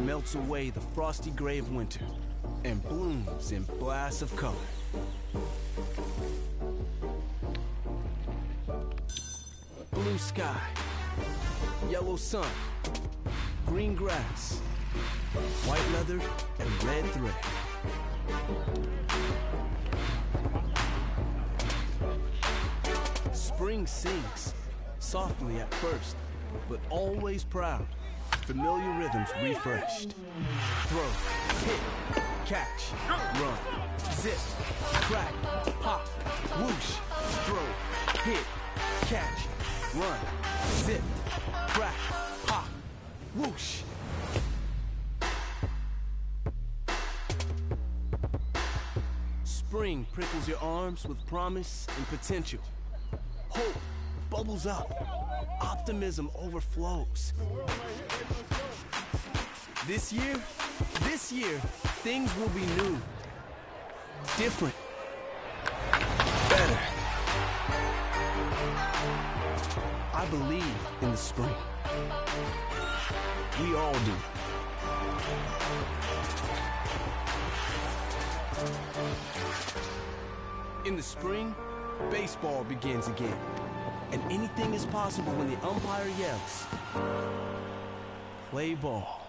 melts away the frosty gray of winter and blooms in blasts of color. Blue sky, yellow sun, green grass, white leather, and red thread. Spring sings, softly at first, but always proud. Familiar rhythms refreshed. Throw, hit, catch, run, zip, crack, pop, whoosh. Throw, hit, catch, run, zip, crack, pop, whoosh. Spring prickles your arms with promise and potential. Hope bubbles up. Optimism overflows. This year, things will be new, different, better. I believe in the spring. We all do. In the spring, baseball begins again. And anything is possible when the umpire yells, "Play ball."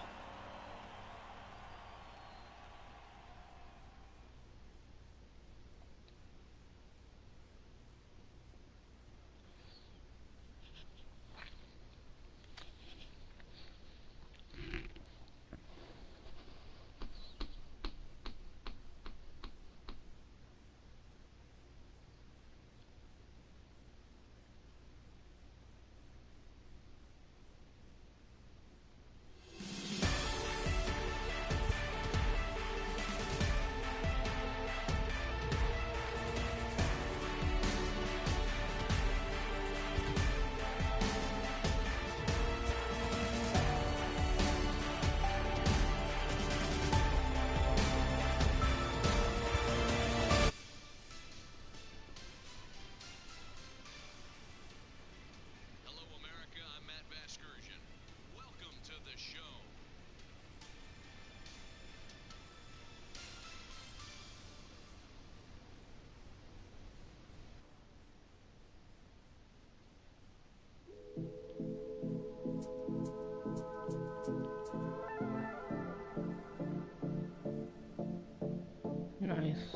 Nice.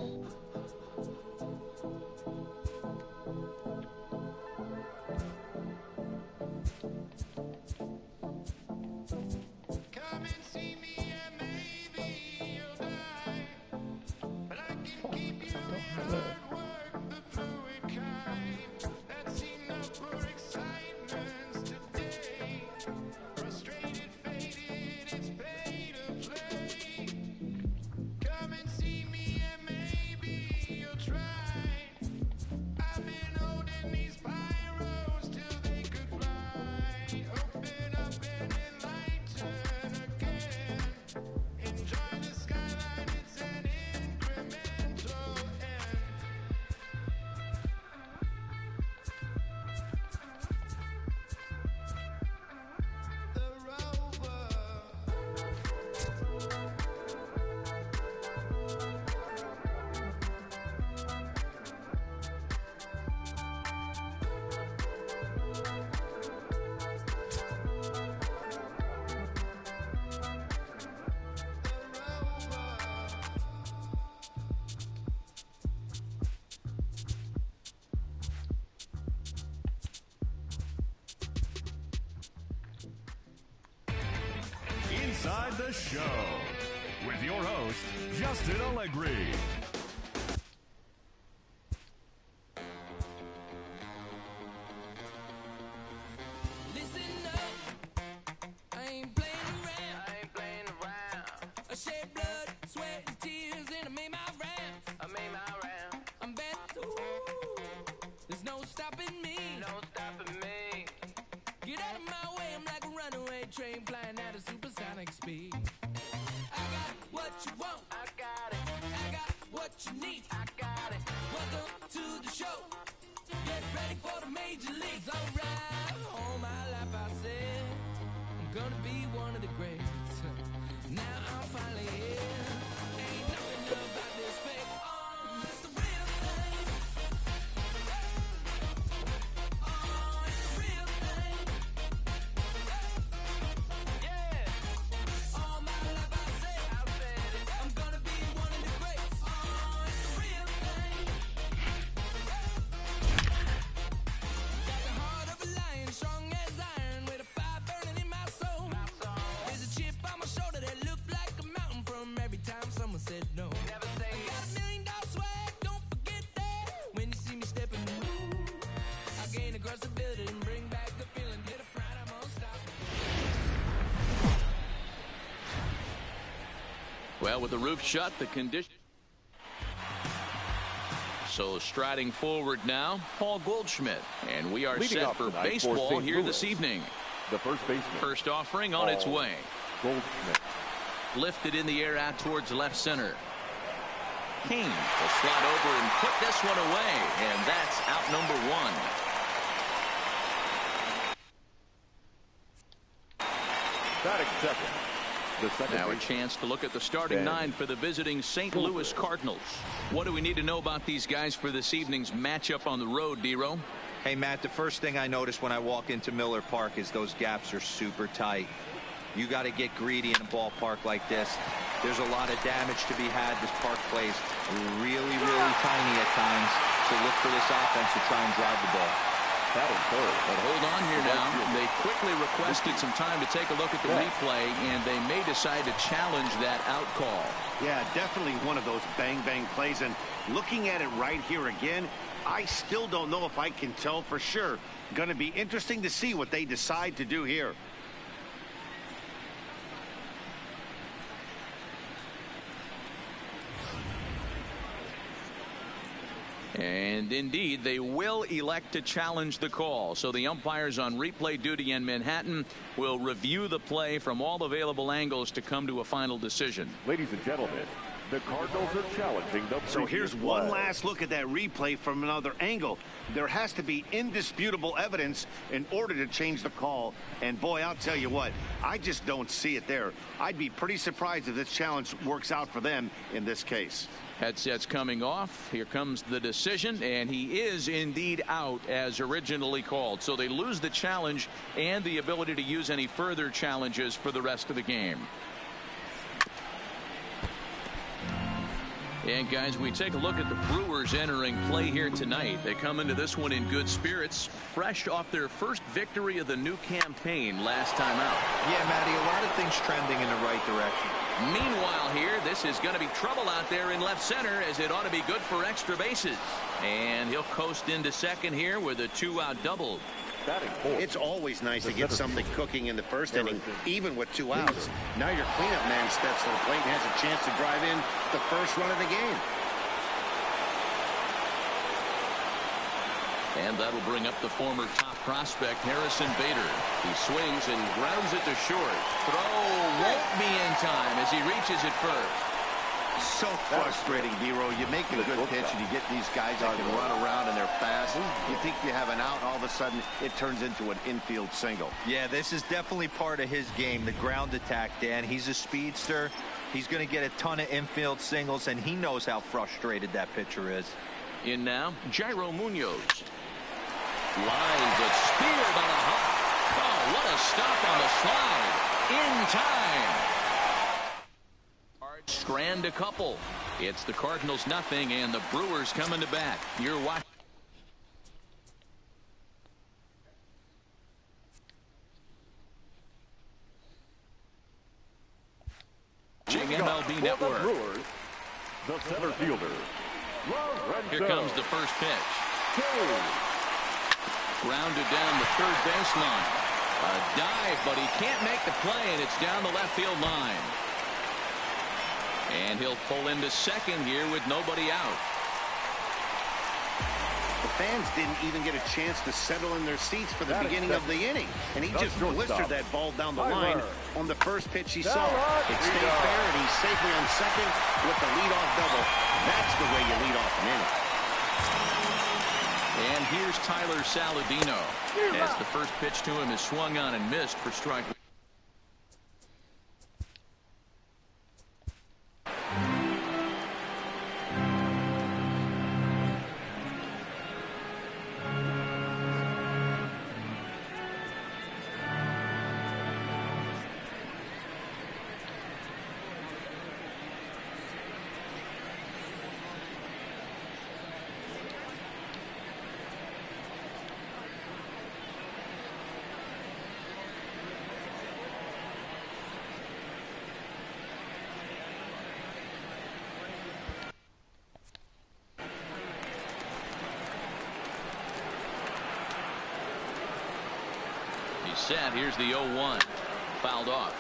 Come and see me and maybe you'll die. But I can keep you in hard work, the fluid kind. That's enough for excitements today. Frustrated, faded, it's pay to play. Come and see me and maybe you'll try. I've been holding these pyros till they could fly. Open up and enlighten again. Enjoy the skyline, it's an incremental end. The rover. Inside the Show with your host, Justin Allegri. Listen up, I ain't playing around. I shed blood, sweat, and tears, and I made my rounds. I'm back, ooh, there's no stopping me. Get out of my way, I'm like a runaway train flying at a supersonic speed. I got what you want, I got what you need, Welcome to the show, get ready for the major leagues. Alright, all my life I said I'm gonna be one of the greats. Now Well, with the roof shut, the condition. So striding forward now, Paul Goldschmidt. And we are Leading set for baseball St. here Louis, this evening. The first baseman. First offering on its way. Goldschmidt. Lifted in the air out towards left center. King will slide over and put this one away. And that's out number one. Batting second. The second Now a baseman. chance to look at the starting nine for the visiting St. Louis Cardinals. What do we need to know about these guys for this evening's matchup on the road, D-Row? Hey, Matt, the first thing I notice when I walk into Miller Park is those gaps are super tight. You got to get greedy in a ballpark like this. There's a lot of damage to be had. This park plays really, really tiny at times. So look for this offense to try and drive the ball. Batting third. But hold on here now. They quickly requested some time to take a look at the replay, and they may decide to challenge that out call. Yeah, definitely one of those bang-bang plays. And looking at it right here again, I still don't know if I can tell for sure. Going to be interesting to see what they decide to do here. And indeed, they will elect to challenge the call. So the umpires on replay duty in Manhattan will review the play from all available angles to come to a final decision. Ladies and gentlemen, the Cardinals are challenging the So here's one play. last look at that replay from another angle. There has to be indisputable evidence in order to change the call. And boy, I'll tell you what, I just don't see it there. I'd be pretty surprised if this challenge works out for them in this case. Headsets coming off. Here comes the decision, and he is indeed out as originally called. So they lose the challenge and the ability to use any further challenges for the rest of the game. And guys, we take a look at the Brewers entering play here tonight. They come into this one in good spirits, fresh off their first victory of the new campaign last time out. Yeah, Matty, a lot of things trending in the right direction. Meanwhile here, this is going to be trouble out there in left center, as it ought to be good for extra bases. And he'll coast into second here with a 2-out double. Batting fourth. It's always nice to get something cooking in the first inning, even with 2 Linder. outs. Now your cleanup man steps to the plate and has a chance to drive in the first run of the game. And that'll bring up the former top prospect, Harrison Bader. He swings and grounds it to short. Throw won't be in time as he reaches it first. So frustrating, D-Row. You make a good pitch and you get these guys that can run around and they're fast. You think you have an out, and all of a sudden it turns into an infield single. Yeah, this is definitely part of his game, the ground attack, Dan. He's a speedster. He's going to get a ton of infield singles, and he knows how frustrated that pitcher is. In now, Jairo Munoz. Line, but speared on a hop. Oh, what a stop on the slide. In time. Strand a couple. It's the Cardinals nothing, and the Brewers coming to bat. You're watching MLB For Network. the Brewers, the center fielder, Lorenzo. Here comes the first pitch. Grounded down the third baseline. A dive, but he can't make the play, and it's down the left field line. And he'll pull into second here with nobody out. The fans didn't even get a chance to settle in their seats for the beginning of the inning. And he just blistered that ball down the line on the first pitch he saw. It stayed fair, and he's safely on second with the leadoff double. That's the way you lead off an inning. And here's Tyler Saladino, as the first pitch to him is swung on and missed for strike. Set. Here's the 0-1. Fouled off.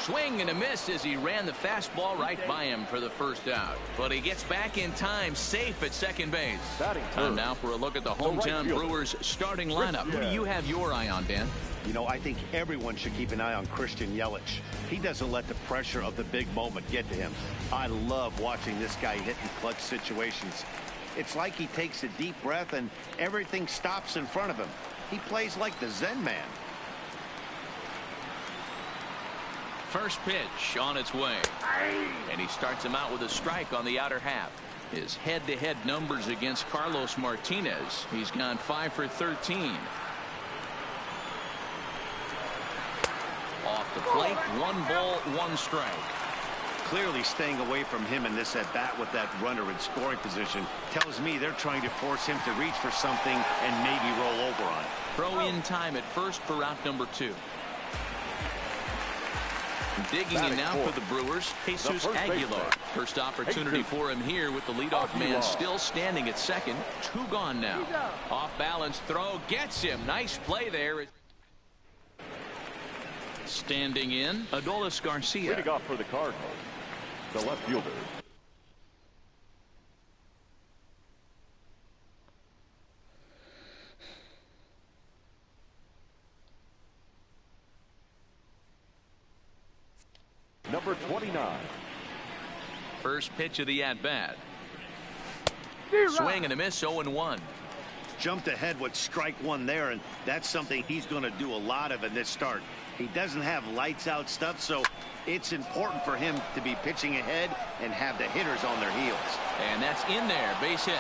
Swing and a miss as he ran the fastball right by him for the first out. But he gets back in time, safe at second base. Time now for a look at the hometown Brewers starting lineup. Who do you have your eye on, Dan? You know, I think everyone should keep an eye on Christian Yelich. He doesn't let the pressure of the big moment get to him. I love watching this guy hit in clutch situations. It's like he takes a deep breath and everything stops in front of him. He plays like the Zen man. First pitch on its way. And he starts him out with a strike on the outer half. His head-to-head numbers against Carlos Martinez. He's gone 5 for 13. Off the plate, 1 ball, 1 strike. Clearly staying away from him in this at-bat with that runner in scoring position tells me they're trying to force him to reach for something and maybe roll over on it. Throw in time at first for out number 2. Digging in now for the Brewers, Jesus Aguilar. First opportunity for him here with the leadoff man still standing at second. 2 gone now. Off balance throw gets him. Nice play there. Standing in, Adolis Garcia. Leading off for the Cardinals, the left fielder. Number 29. First pitch of the at-bat. Swing and a miss, 0-1. Jumped ahead with strike 1 there, and that's something he's going to do a lot of in this start. He doesn't have lights out stuff, so it's important for him to be pitching ahead and have the hitters on their heels. And that's in there, base hit.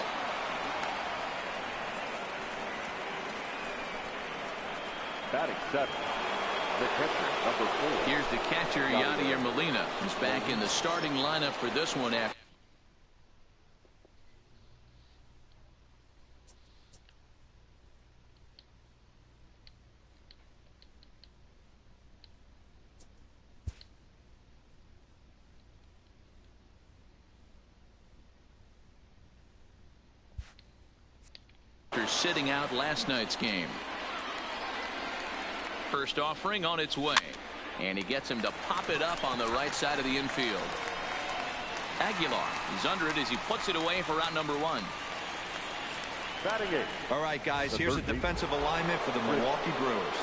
Batting 7. The catcher, number 4. Here's the catcher, Yadier Molina. He's back in the starting lineup for this one after. Sitting out last night's game. First offering on its way, and he gets him to pop it up on the right side of the infield. Aguilar, he's under it as he puts it away for out number 1. Batting 8. All right, guys, here's a defensive alignment for the Milwaukee Brewers.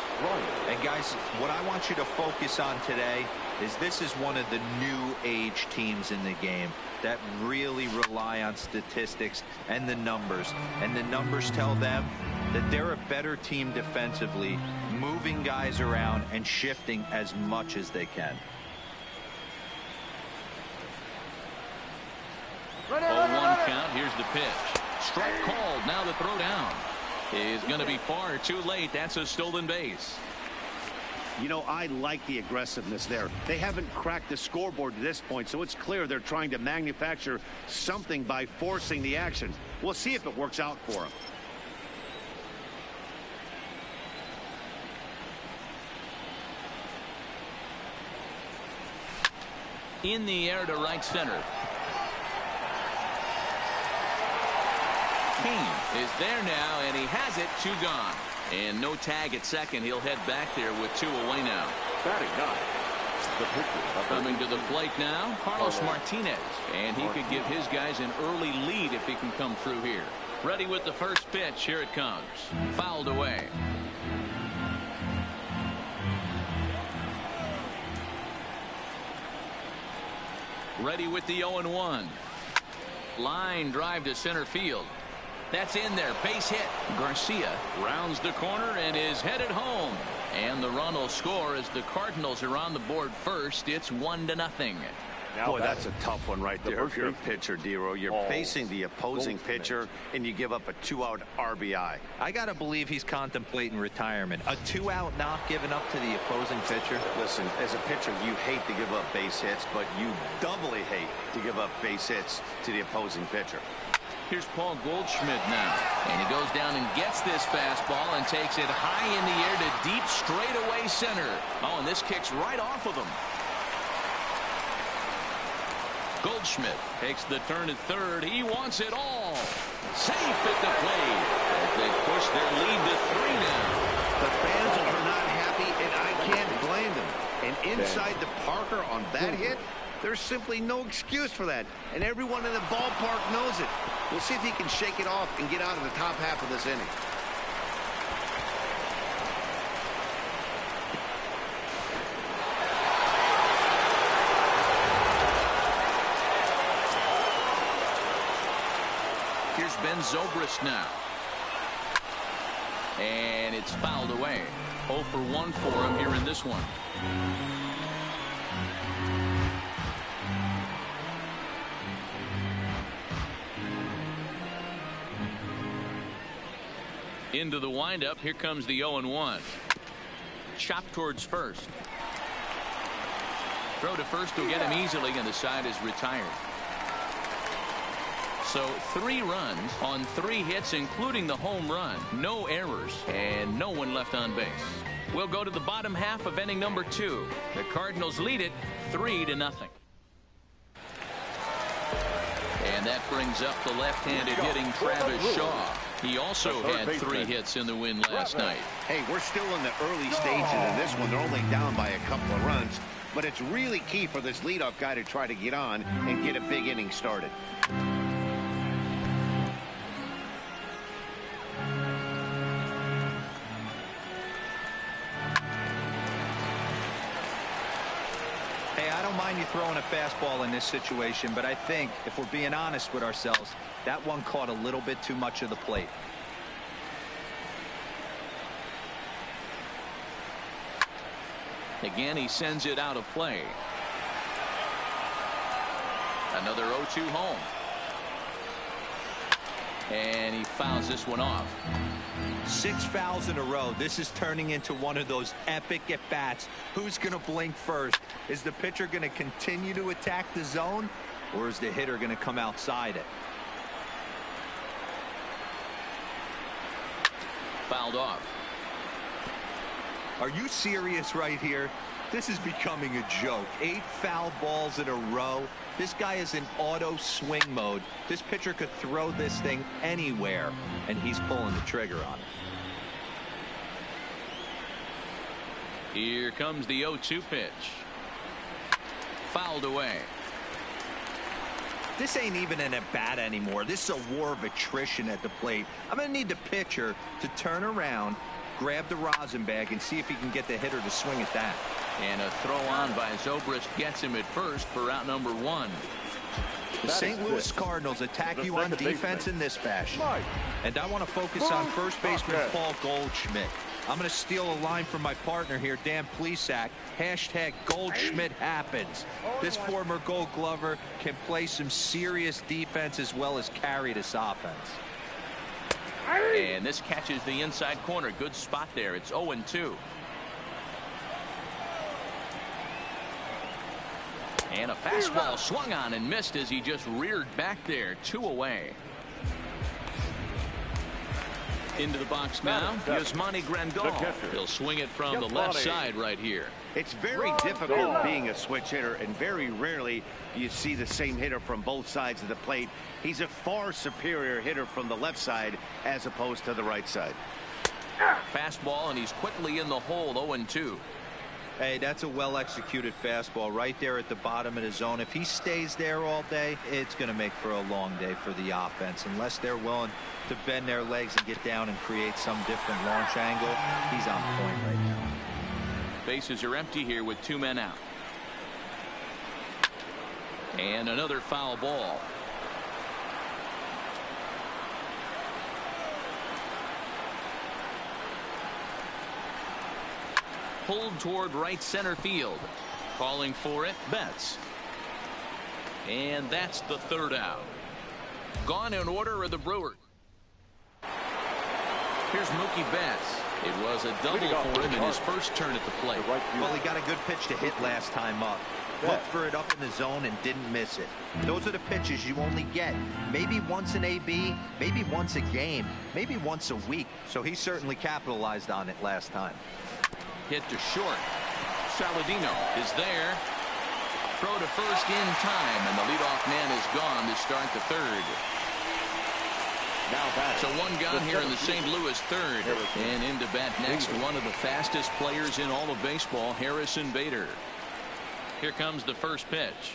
And guys, what I want you to focus on today is this is one of the new age teams in the game that really rely on statistics and the numbers. And the numbers tell them that they're a better team defensively, moving guys around and shifting as much as they can. 0-1 count. Here's the pitch. Strike called. Now the throw down is going to be far too late. That's a stolen base. You know, I like the aggressiveness there. They haven't cracked the scoreboard to this point, so it's clear they're trying to manufacture something by forcing the action. We'll see if it works out for them. In the air to right center. Kane is there now, and he has it. 2 gone. And no tag at second. He'll head back there with 2 away now. Batting 9. The pitcher, coming to the plate now, Carlos Martinez. And he could give his guys an early lead if he can come through here. Ready with the first pitch. Here it comes. Fouled away. Ready with the 0-1. Line drive to center field. That's in there. Base hit. Garcia rounds the corner and is headed home. And the run will score as the Cardinals are on the board first. It's 1-0. Boy, that's a tough one right there. If you're a pitcher, Dero, you're facing the opposing pitcher and you give up a 2-out RBI. I got to believe he's contemplating retirement. A 2-out knock given up to the opposing pitcher. Listen, as a pitcher, you hate to give up base hits, but you doubly hate to give up base hits to the opposing pitcher. Here's Paul Goldschmidt now. And he goes down and gets this fastball and takes it high in the air to deep straightaway center. Oh, and this kicks right off of him. Goldschmidt takes the turn at third. He wants it all. Safe at the plate. As they push their lead to 3 now. The fans are not happy, and I can't blame them. And inside the Parker on that hit, there's simply no excuse for that. And everyone in the ballpark knows it. We'll see if he can shake it off and get out of the top half of this inning. Here's Ben Zobrist now. And it's fouled away. 0 for 1 for him here in this one. Into the windup. Here comes the 0-1. Chop towards first. Throw to first will get him easily, and the side is retired. So 3 runs on 3 hits, including the home run. No errors and no one left on base. We'll go to the bottom half of inning number 2. The Cardinals lead it 3-0. And that brings up the left-handed hitting Travis Shaw. He also had 3 hits in the win last night. Hey, we're still in the early stages of this one. They're only down by a couple of runs. But it's really key for this leadoff guy to try to get on and get a big inning started. I don't mind you throwing a fastball in this situation, but I think if we're being honest with ourselves, that one caught a little bit too much of the plate. Again, he sends it out of play. Another 0-2 home. And he fouls this one off. 6 fouls in a row. This is turning into one of those epic at-bats. Who's going to blink first? Is the pitcher going to continue to attack the zone, or is the hitter going to come outside it? Fouled off. Are you serious right here? This is becoming a joke. 8 foul balls in a row. This guy is in auto swing mode. This pitcher could throw this thing anywhere, and he's pulling the trigger on it. Here comes the 0-2 pitch. Fouled away. This ain't even an at-bat anymore. This is a war of attrition at the plate. I'm going to need the pitcher to turn around, grab the rosin bag, and see if he can get the hitter to swing at that. And a throw on by Zobrist gets him at first for out number 1. The St. Louis Cardinals attack you on defense in this fashion. And I want to focus on first baseman Paul Goldschmidt. I'm going to steal a line from my partner here, Dan Plesac. Hashtag Goldschmidt happens. This former Gold Glover can play some serious defense as well as carry this offense. And this catches the inside corner. Good spot there. It's 0-2. And a fastball swung on and missed as he just reared back there. 2 away. Into the box now, Yasmani Grandal. He'll swing it from the left side right here. It's very difficult being a switch hitter, and very rarely you see the same hitter from both sides of the plate. He's a far superior hitter from the left side as opposed to the right side. Fastball, and he's quickly in the hole. 0-2. Hey, that's a well-executed fastball right there at the bottom of the zone. If he stays there all day, it's going to make for a long day for the offense. Unless they're willing to bend their legs and get down and create some different launch angle, he's on point right now. Bases are empty here with 2 men out. And another foul ball. Pulled toward right center field. Calling for it, Betts. And that's the 3rd out. Gone in order are the Brewers. Here's Mookie Betts. It was a double for him in his first turn at the plate. Well, he got a good pitch to hit last time up. Looked for it up in the zone and didn't miss it. Those are the pitches you only get maybe once an AB, maybe once a game, maybe once a week. So he certainly capitalized on it last time. Hit to short. Saladino is there. Throw to first in time, and the leadoff man is gone to start the 3rd. So one gone here in the St. Louis third. And in to bat next, one of the fastest players in all of baseball, Harrison Bader. Here comes the first pitch.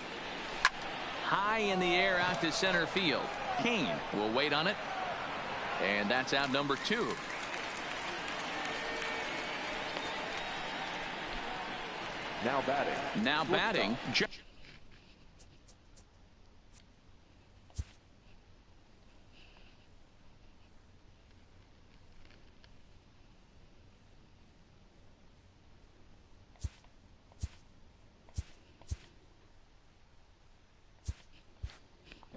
High in the air out to center field. Kane will wait on it. And that's out number 2. Now batting.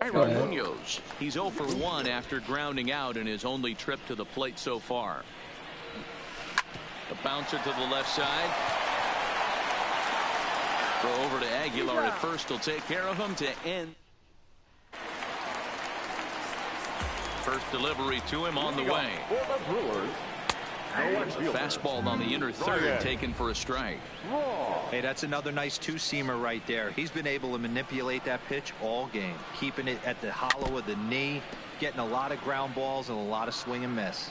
Aaron Munoz. He's 0 for 1 after grounding out in his only trip to the plate so far. The bouncer to the left side. Throw over to Aguilar at first. Will take care of him to end. First delivery to him on the way. Fastball on the inner third, taken for a strike. Hey, that's another nice two-seamer right there. He's been able to manipulate that pitch all game, keeping it at the hollow of the knee, getting a lot of ground balls and a lot of swing and miss.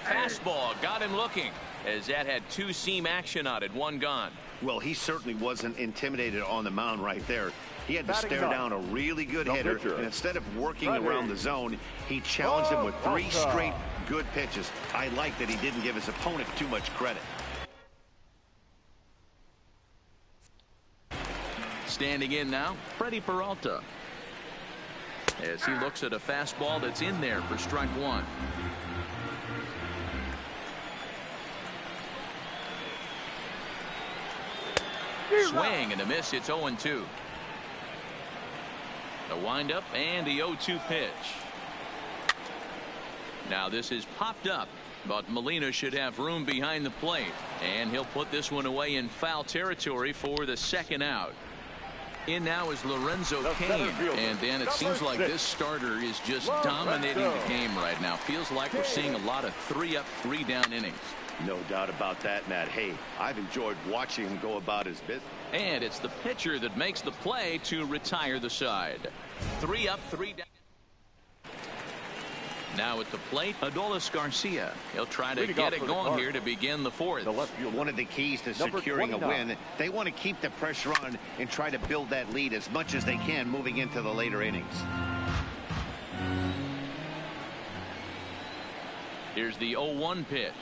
Fastball got him looking, as that had two-seam action on it. One gone. Well, he certainly wasn't intimidated on the mound right there. He had to stare down a really good hitter, and instead of working around the zone, he challenged him with 3 straight good pitches. I like that he didn't give his opponent too much credit. Standing in now, Freddie Peralta, as he looks at a fastball that's in there for strike 1. Swing and a miss. It's 0-2. The windup and the 0-2 pitch. Now this is popped up, but Molina should have room behind the plate, and he'll put this one away in foul territory for the second out. In now is Lorenzo Cain, and then it seems like this starter is just dominating the game right now. Feels like we're seeing a lot of 3-up, 3-down innings. No doubt about that, Matt. Hey, I've enjoyed watching him go about his business. And it's the pitcher that makes the play to retire the side. 3-up, 3-down. Now at the plate, Adolis Garcia. He'll try to get it going here to begin the fourth. One of the keys to securing a win, they want to keep the pressure on and try to build that lead as much as they can moving into the later innings. Here's the 0-1 pitch.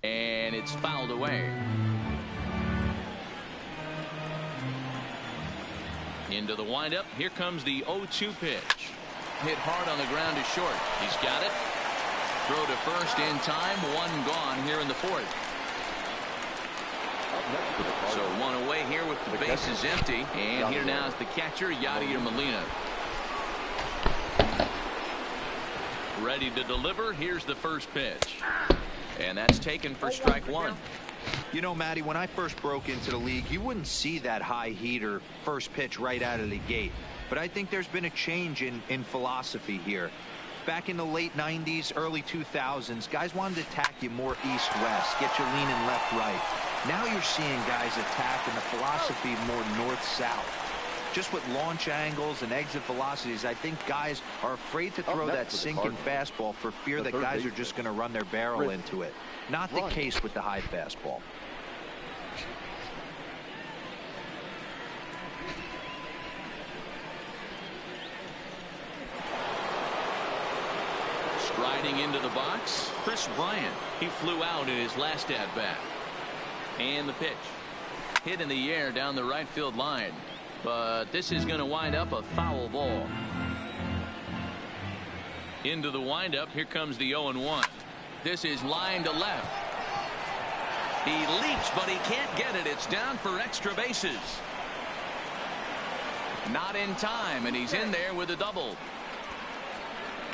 And it's fouled away. Into the windup. Here comes the 0-2 pitch. Hit hard on the ground to short. He's got it. Throw to first in time. One gone here in the fourth. So one away here with the bases empty. And here now is the catcher, Yadier Molina. Ready to deliver. Here's the first pitch. And that's taken for strike 1. You know, Matty, when I first broke into the league, you wouldn't see that high heater first pitch right out of the gate. But I think there's been a change in philosophy here. Back in the late 90s, early 2000s, guys wanted to attack you more east-west, get you leaning left-right. Now you're seeing guys attack in the philosophy more north-south. Just with launch angles and exit velocities, I think guys are afraid to throw that sinking fastball for fear that guys are just going to run their barrel into it. Not the case with the high fastball. Striding into the box, Chris Bryant. He flew out in his last at-bat. And the pitch. Hit in the air down the right field line. But this is going to wind up a foul ball. Into the windup. Here comes the 0-1. This is line to left. He leaps, but he can't get it. It's down for extra bases. Not in time, and he's in there with a double.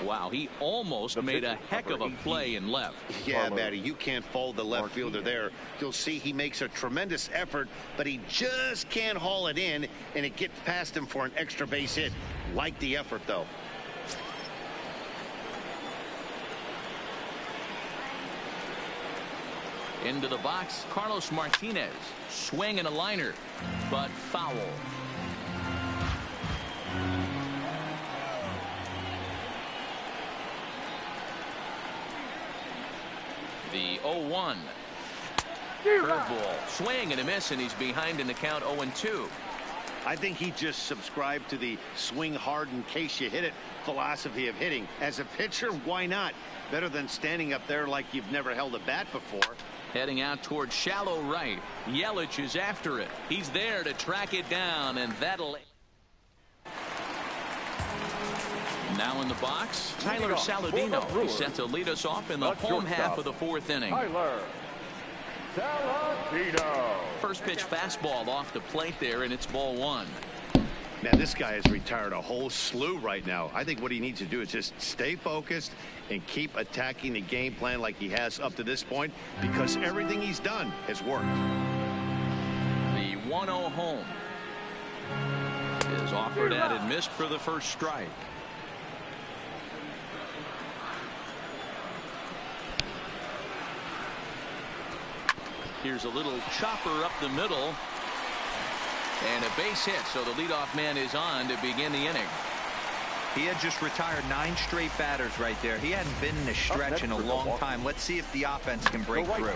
Wow, he almost made a heck of a play in left. Yeah, Matty, you can't fold the left fielder there. You'll see he makes a tremendous effort, but he just can't haul it in, and it gets past him for an extra base hit. Like the effort, though. Into the box, Carlos Martinez. Swing and a liner, but foul. The 0-1. Curveball. Swing and a miss, and he's behind in the count 0-2. I think he just subscribed to the swing hard in case you hit it philosophy of hitting. As a pitcher, why not? Better than standing up there like you've never held a bat before. Heading out towards shallow right. Yelich is after it. He's there to track it down, and that'll... Now in the box, Tyler Saladino. He's set to lead us off in the home half of the fourth inning. Tyler Saladino. First pitch fastball off the plate there, and it's ball one. Man, this guy has retired a whole slew right now. I think what he needs to do is just stay focused and keep attacking the game plan like he has up to this point, because everything he's done has worked. The 1-0 home is offered at and missed for the first strike. Here's a little chopper up the middle. And a base hit, so the leadoff man is on to begin the inning. He had just retired 9 straight batters right there. He hadn't been in this stretch in a long time. Let's see if the offense can break through.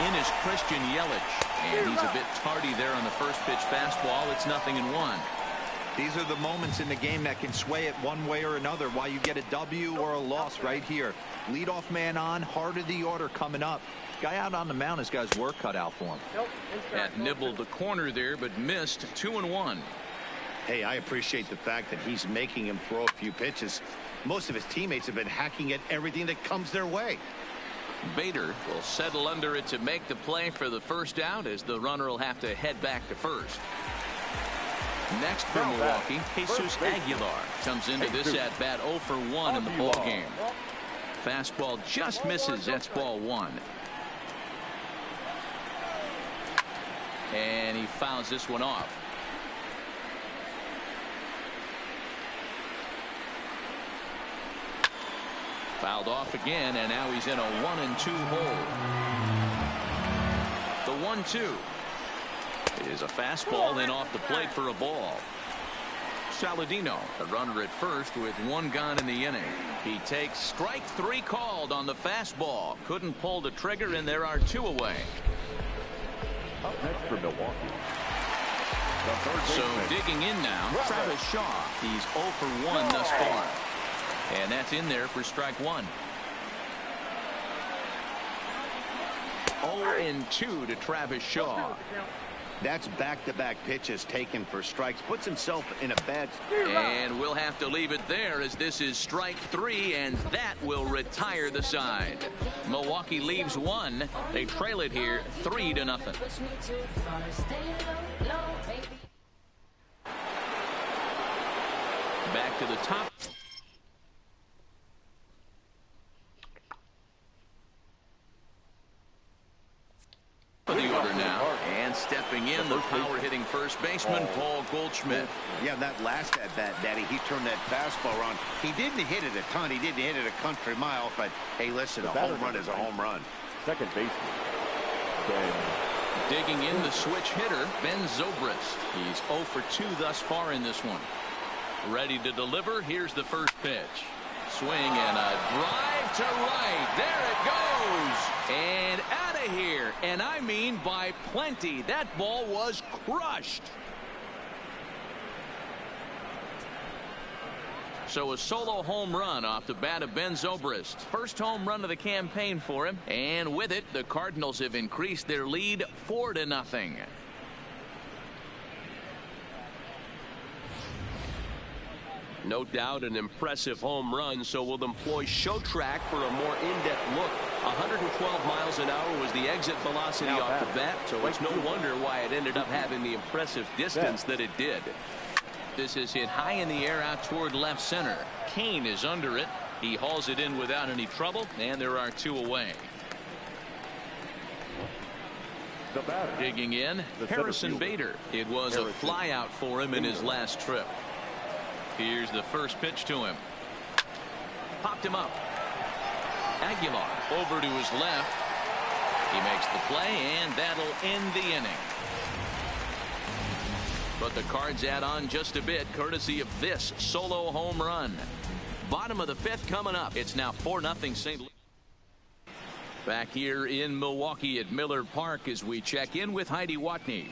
In is Christian Yelich, and he's a bit tardy there on the first pitch fastball. It's 0-1. These are the moments in the game that can sway it one way or another, why you get a W or a loss right here. Leadoff man on, heart of the order coming up. Guy out on the mound has got his work cut out for him. That nibbled the corner there, but missed. 2-1. Hey, I appreciate the fact that he's making him throw a few pitches. Most of his teammates have been hacking at everything that comes their way. Bader will settle under it to make the play for the first out, as the runner will have to head back to first. Next for Milwaukee, Jesus Aguilar comes into this at bat 0 for 1 in the ball game. Fastball just misses. That's ball one. And he fouls this one off. Fouled off again, and now he's in a 1-2 hole. The 1-2 is a fastball in off the plate for a ball. Saladino, the runner at first with 1 gone in the inning. He takes strike 3 called on the fastball. Couldn't pull the trigger, and there are 2 away. Up next for Milwaukee. So digging in now, Travis Shaw. He's 0 for 1 thus far. And that's in there for strike 1. 0-2 to Travis Shaw. That's back-to-back pitches taken for strikes. Puts himself in a bad... And we'll have to leave it there, as this is strike 3, and that will retire the side. Milwaukee leaves 1. They trail it here 3-0. Back to the top of the order now, and stepping in, the power-hitting first baseman, Paul Goldschmidt. Yeah, that last at-bat, Daddy, he turned that fastball around. He didn't hit it a ton. He didn't hit it a country mile, but, hey, listen, a home run is a home run. Second baseman, Ben. Digging in, the switch hitter, Ben Zobrist. He's 0 for 2 thus far in this one. Ready to deliver. Here's the first pitch. Swing and a drive to right. There it goes. And out of here. And I mean by plenty. That ball was crushed. So a solo home run off the bat of Ben Zobrist. First home run of the campaign for him. And with it, the Cardinals have increased their lead 4-0. No doubt an impressive home run, so we'll employ ShowTrack for a more in-depth look. 112 miles an hour was the exit velocity off the bat, so it's no wonder why it ended up having the impressive distance that it did. This is hit high in the air out toward left center. Kane is under it. He hauls it in without any trouble, and there are 2 away. Digging in, Harrison Bader. It was a fly out for him in his last trip. Here's the first pitch to him. Popped him up. Aguilar over to his left. He makes the play, and that'll end the inning. But the Cards add on just a bit, courtesy of this solo home run. Bottom of the 5th coming up. It's now 4-0 St. Louis. Back here in Milwaukee at Miller Park as we check in with Heidi Watney.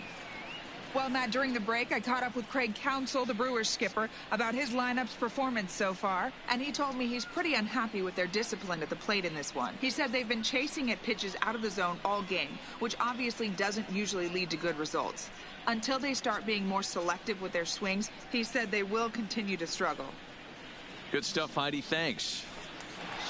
Well, Matt, during the break, I caught up with Craig Counsell, the Brewers skipper, about his lineup's performance so far, and he told me he's pretty unhappy with their discipline at the plate in this one. He said they've been chasing at pitches out of the zone all game, which obviously doesn't usually lead to good results. Until they start being more selective with their swings, he said they will continue to struggle. Good stuff, Heidi. Thanks.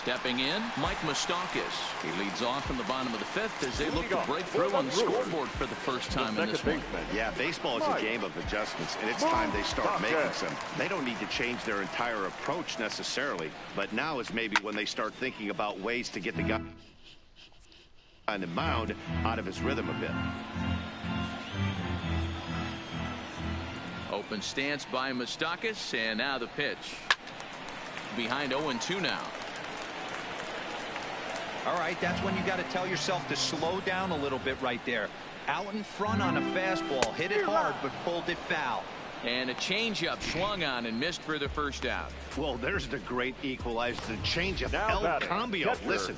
Stepping in, Mike Moustakas. He leads off in the bottom of the 5th as they look to break through on the scoreboard for the first time in this one. Yeah, baseball is a game of adjustments, and it's time they start making some. They don't need to change their entire approach necessarily, but now is maybe when they start thinking about ways to get the guy on the mound out of his rhythm a bit. Open stance by Moustakas, and now the pitch. Behind 0-2 now. All right, that's when you got to tell yourself to slow down a little bit right there. Out in front on a fastball, hit it hard, but pulled it foul. And a changeup swung on and missed for the first out. Well, there's the great equalizer, the changeup. El Cambio. Listen,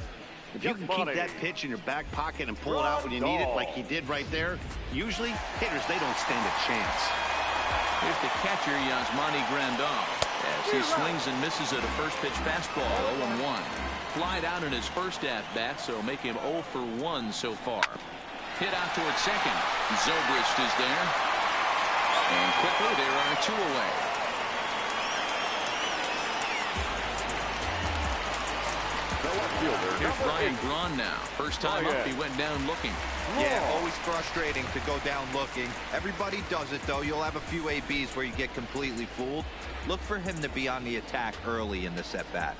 if you can keep that pitch in your back pocket and pull it out when you need it like he did right there, usually hitters, they don't stand a chance. Here's the catcher, Yasmani Grandal, as he swings and misses at a first pitch fastball, 0-1. Flied out in his first at-bat, so make him 0 for 1 so far. Hit out towards second. Zobrist is there. And quickly, there are 2 away. Here's Brian Braun now. First time up, he went down looking. Yeah, always frustrating to go down looking. Everybody does it, though. You'll have a few ABs where you get completely fooled. Look for him to be on the attack early in this at-bat.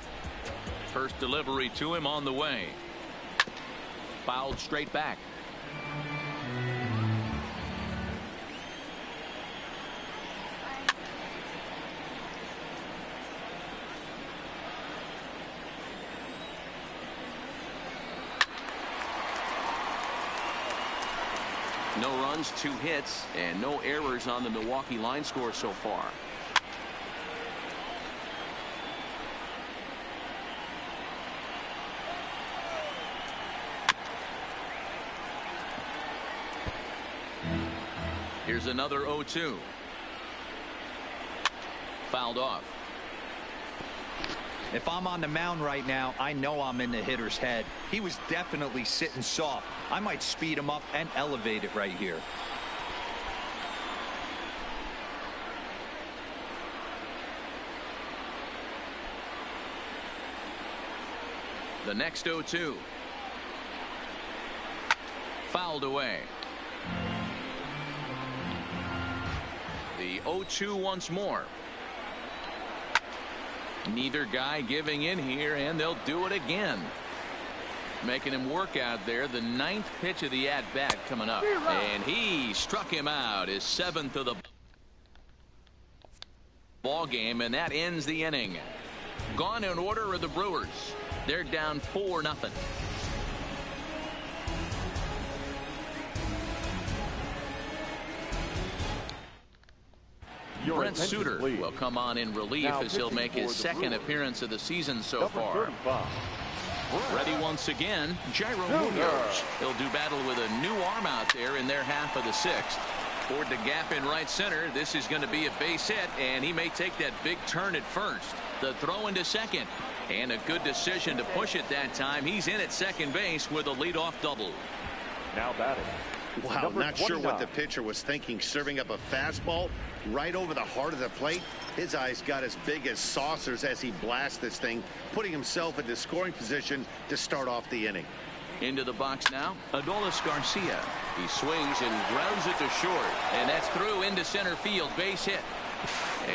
First delivery to him on the way. Fouled straight back. No runs, 2 hits, and no errors on the Milwaukee line score so far. Here's another 0-2. Fouled off. If I'm on the mound right now, I know I'm in the hitter's head. He was definitely sitting soft. I might speed him up and elevate it right here. The next 0-2. Fouled away. The 0-2 once more. Neither guy giving in here, and they'll do it again. Making him work out there. The 9th pitch of the at-bat coming up. And he struck him out, his 7th of the ball game, and that ends the inning. Gone in order are the Brewers. They're down 4-0. Brent Suter will come on in relief as he'll make his 2nd appearance of the season so far. Ready once again, Jairo Munoz. He'll do battle with a new arm out there in their half of the 6th. Toward the gap in right center. This is going to be a base hit, and he may take that big turn at first. The throw into second, and a good decision to push it that time. He's in at second base with a leadoff double. Now batting. Wow, not sure what the pitcher was thinking, serving up a fastball right over the heart of the plate. His eyes got as big as saucers as he blasts this thing, putting himself into scoring position to start off the inning. Into the box now, Adolis Garcia. He swings and grounds it to short, and that's through into center field, base hit.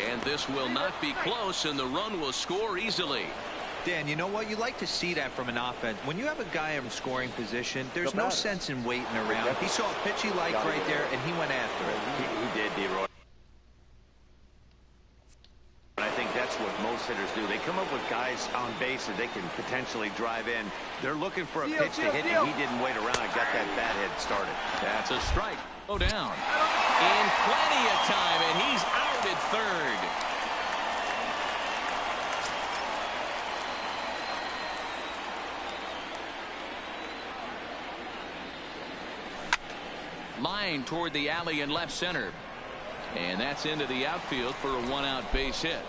And this will not be close, and the run will score easily. Dan, you know what? You like to see that from an offense. When you have a guy in scoring position, there's no sense in waiting around. He saw a pitch he liked right there, and he went after it. He did, D-Roy. I think that's what most hitters do. They come up with guys on base that they can potentially drive in. They're looking for a pitch to hit, and he didn't wait around and got that bat hit started. That's a strike. Go down. In plenty of time, and he's out at third. Line toward the alley in left center. And that's into the outfield for a one-out base hit.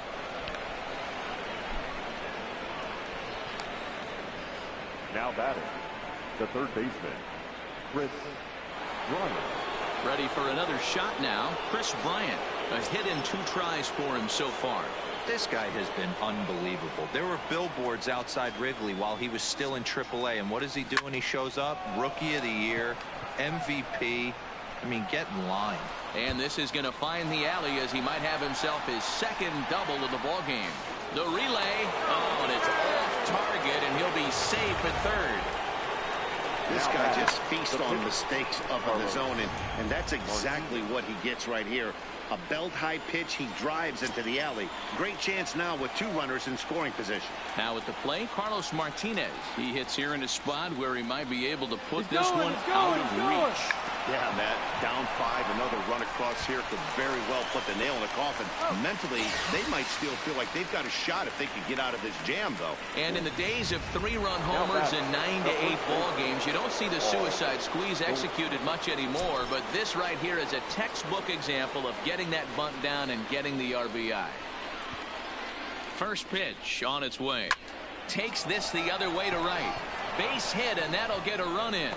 Now batting, the third baseman, Kris Bryant. Ready for another shot now. Kris Bryant. A hit in 2 tries for him so far. This guy has been unbelievable. There were billboards outside Wrigley while he was still in AAA. And what does he do when he shows up? Rookie of the Year, MVP. I mean, get in line. And this is going to find the alley as he might have himself his second double of the ball game. The relay. Oh, and it's off target, and he'll be safe at third. This guy just feasts on mistakes up in the zone, and that's exactly what he gets right here. A belt-high pitch, he drives into the alley. Great chance now with 2 runners in scoring position. Now at the plate, Carlos Martinez. He hits here in a spot where he might be able to put this one out of reach. Yeah, Matt, down 5, another run across here could very well put the nail in the coffin. Mentally, they might still feel like they've got a shot if they could get out of this jam, though. And in the days of 3-run homers and 9 to 8 ball games, you don't see the suicide squeeze executed much anymore, but this right here is a textbook example of getting that bunt down and getting the RBI. First pitch on its way. Takes this the other way to right. Base hit, and that'll get a run in.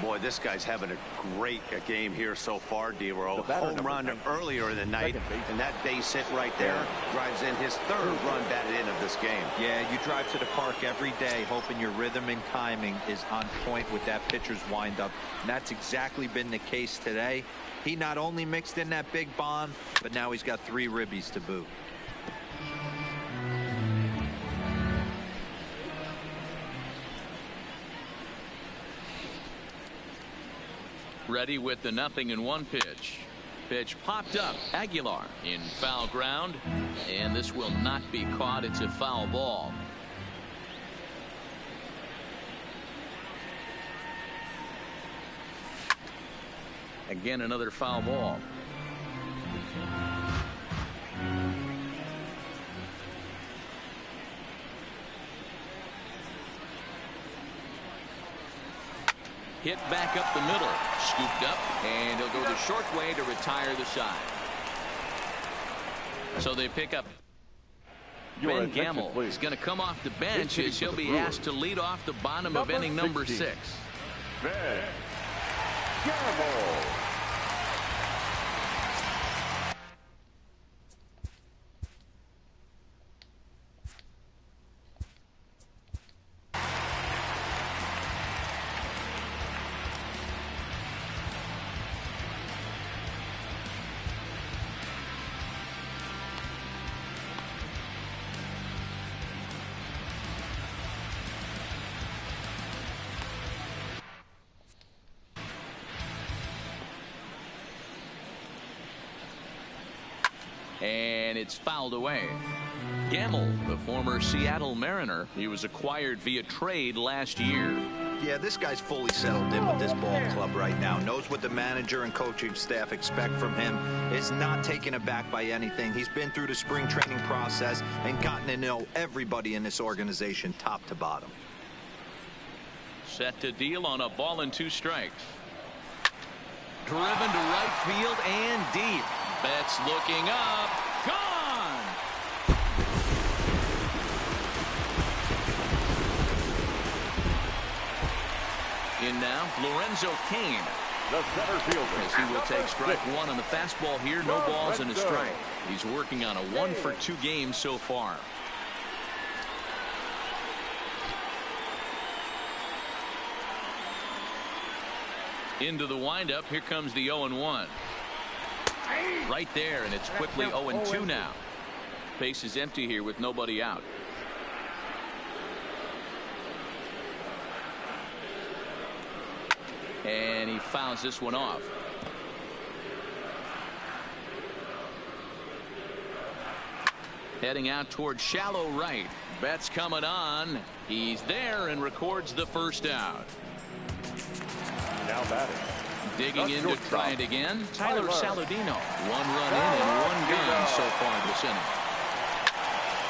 Boy, this guy's having a great game here so far, D-Row. Home run earlier in the night, and that base hit right there drives in his 3rd run batted in of this game. Yeah, you drive to the park every day hoping your rhythm and timing is on point with that pitcher's windup, and that's exactly been the case today. He not only mixed in that big bomb, but now he's got 3 ribbies to boot. Ready with the 0-1 pitch. Pitch popped up. Aguilar in foul ground. And this will not be caught. It's a foul ball. Again, another foul ball. Hit back up the middle. Scooped up, and he'll go the short way to retire the side. So they pick up Ben Gamel. He's going to come off the bench as he'll be asked to lead off the bottom of inning number 6. Ben Gamel. And it's fouled away. Gamel, the former Seattle Mariner, he was acquired via trade last year. Yeah, this guy's fully settled in with this ball club right now. Knows what the manager and coaching staff expect from him. Is not taken aback by anything. He's been through the spring training process and gotten to know everybody in this organization top to bottom. Set to deal on a ball and 2 strikes. Driven to right field and deep. Betts looking up. Gone! In now, Lorenzo Cain. the center fielder. As he will take strike 1 on the fastball here. No balls and a strike. He's working on a 1-for-2 game so far. Into the windup. Here comes the 0-1. Right there, and it's quickly 0-2 now. Base is empty here with nobody out. And he fouls this one off. Heading out towards shallow right. Betts coming on. He's there and records the first out. Now batting. Digging in to try it again. Tyler Saladino. 1 run in and 1 gone so far this inning.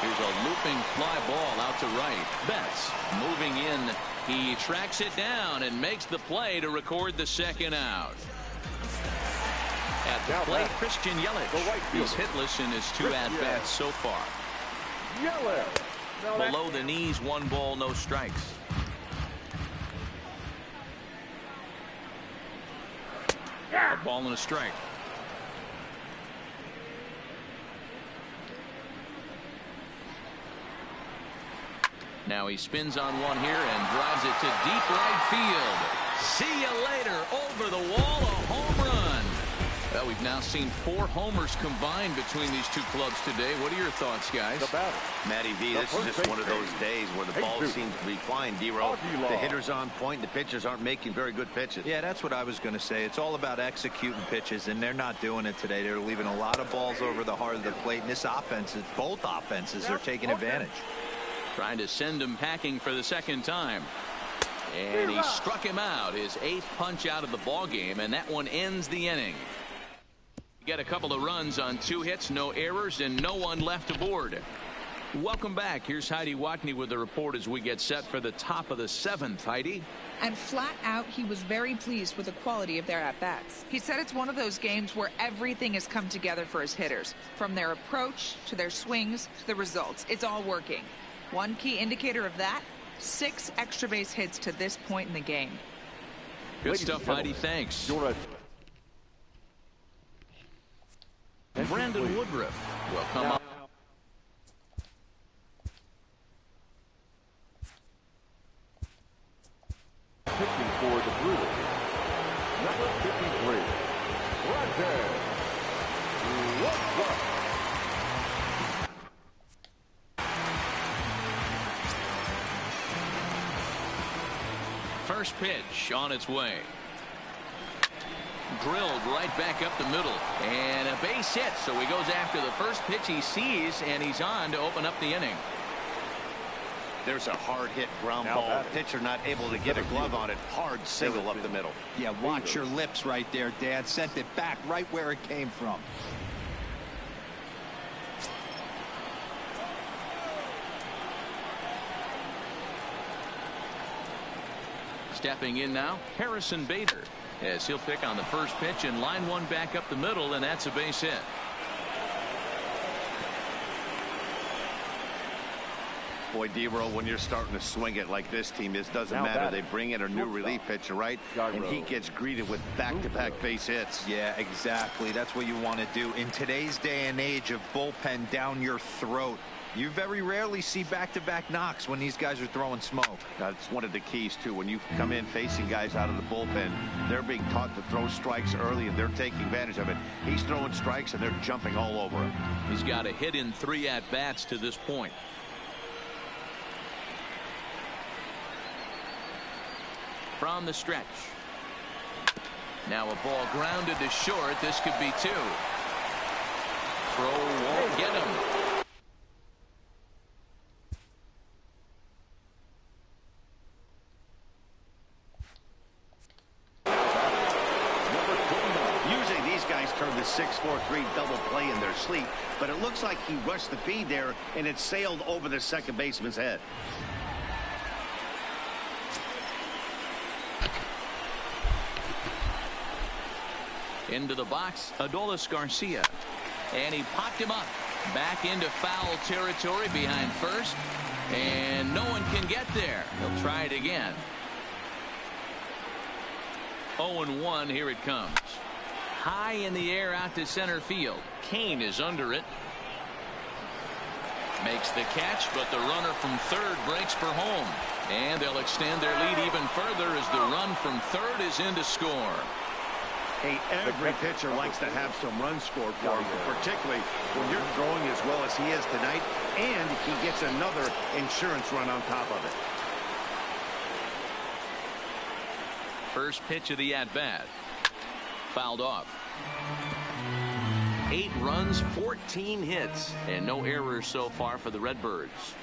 Here's a looping fly ball out to right. Betts moving in. He tracks it down and makes the play to record the second out. At the plate, Christian Yelich. He's hitless in his 2 at-bats so far. Below the knees, 1 ball, no strikes. A ball and a strike. Now he spins on one here and drives it to deep right field. See you later. Over the wall, a home run. Well, we've now seen 4 homers combined between these 2 clubs today. What are your thoughts, guys? Matty V, this is just one of those days where the ball seems to be flying, D-Roll. The hitter's on point. The pitchers aren't making very good pitches. Yeah, that's what I was going to say. It's all about executing pitches, and they're not doing it today. They're leaving a lot of balls over the heart of the plate, and this offense, both offenses are taking advantage. Trying to send him packing for the second time. And he struck him out. His 8th punch out of the ball game, and that one ends the inning. Get a couple of runs on 2 hits, no errors, and no one left aboard. Welcome back. Here's Heidi Watney with the report as we get set for the top of the 7th. Heidi? And flat out, he was very pleased with the quality of their at-bats. He said it's one of those games where everything has come together for his hitters. From their approach to their swings to the results. It's all working. One key indicator of that, 6 extra base hits to this point in the game. Good stuff, Heidi. Thanks. Brandon Woodruff will come up. Pitching for the Brewers, number 53, Roger Woodruff. First pitch on its way. Drilled right back up the middle, and a base hit, so he goes after the first pitch he sees, and he's on to open up the inning. There's a hard hit ground ball. Pitcher not able to get a glove on it. Hard single up the middle. Yeah, watch your lips right there, Dad. Sent it back right where it came from. Stepping in now, Harrison Bader, as he'll pick on the first pitch and line one back up the middle, and that's a base hit. Boy, D-Roll, when you're starting to swing it like this team is, doesn't matter. They bring in a new relief pitcher, right? And he gets greeted with back-to-back base hits. Yeah, exactly. That's what you want to do. In today's day and age of bullpen down your throat, you very rarely see back-to-back knocks when these guys are throwing smoke. That's one of the keys, too. When you come in facing guys out of the bullpen, they're being taught to throw strikes early, and they're taking advantage of it. He's throwing strikes, and they're jumping all over him. He's got a hit in 3 at-bats to this point. From the stretch. Now a ball grounded to short. This could be 2. Throw won't get him. Usually these guys turn the 6-4-3 double play in their sleep, but it looks like he rushed the feed there, and it sailed over the second baseman's head. Into the box, Adolis Garcia, and he popped him up back into foul territory behind first, and no one can get there. He'll try it again. 0-1. Here it comes. High in the air out to center field. Kane is under it. Makes the catch, but the runner from third breaks for home. And they'll extend their lead even further as the run from third is in to score. Hey, every pitcher likes to have some runs scored for him, particularly when you're throwing as well as he is tonight, and he gets another insurance run on top of it. First pitch of the at-bat. Fouled off. 8 runs, 14 hits, and no errors so far for the Redbirds.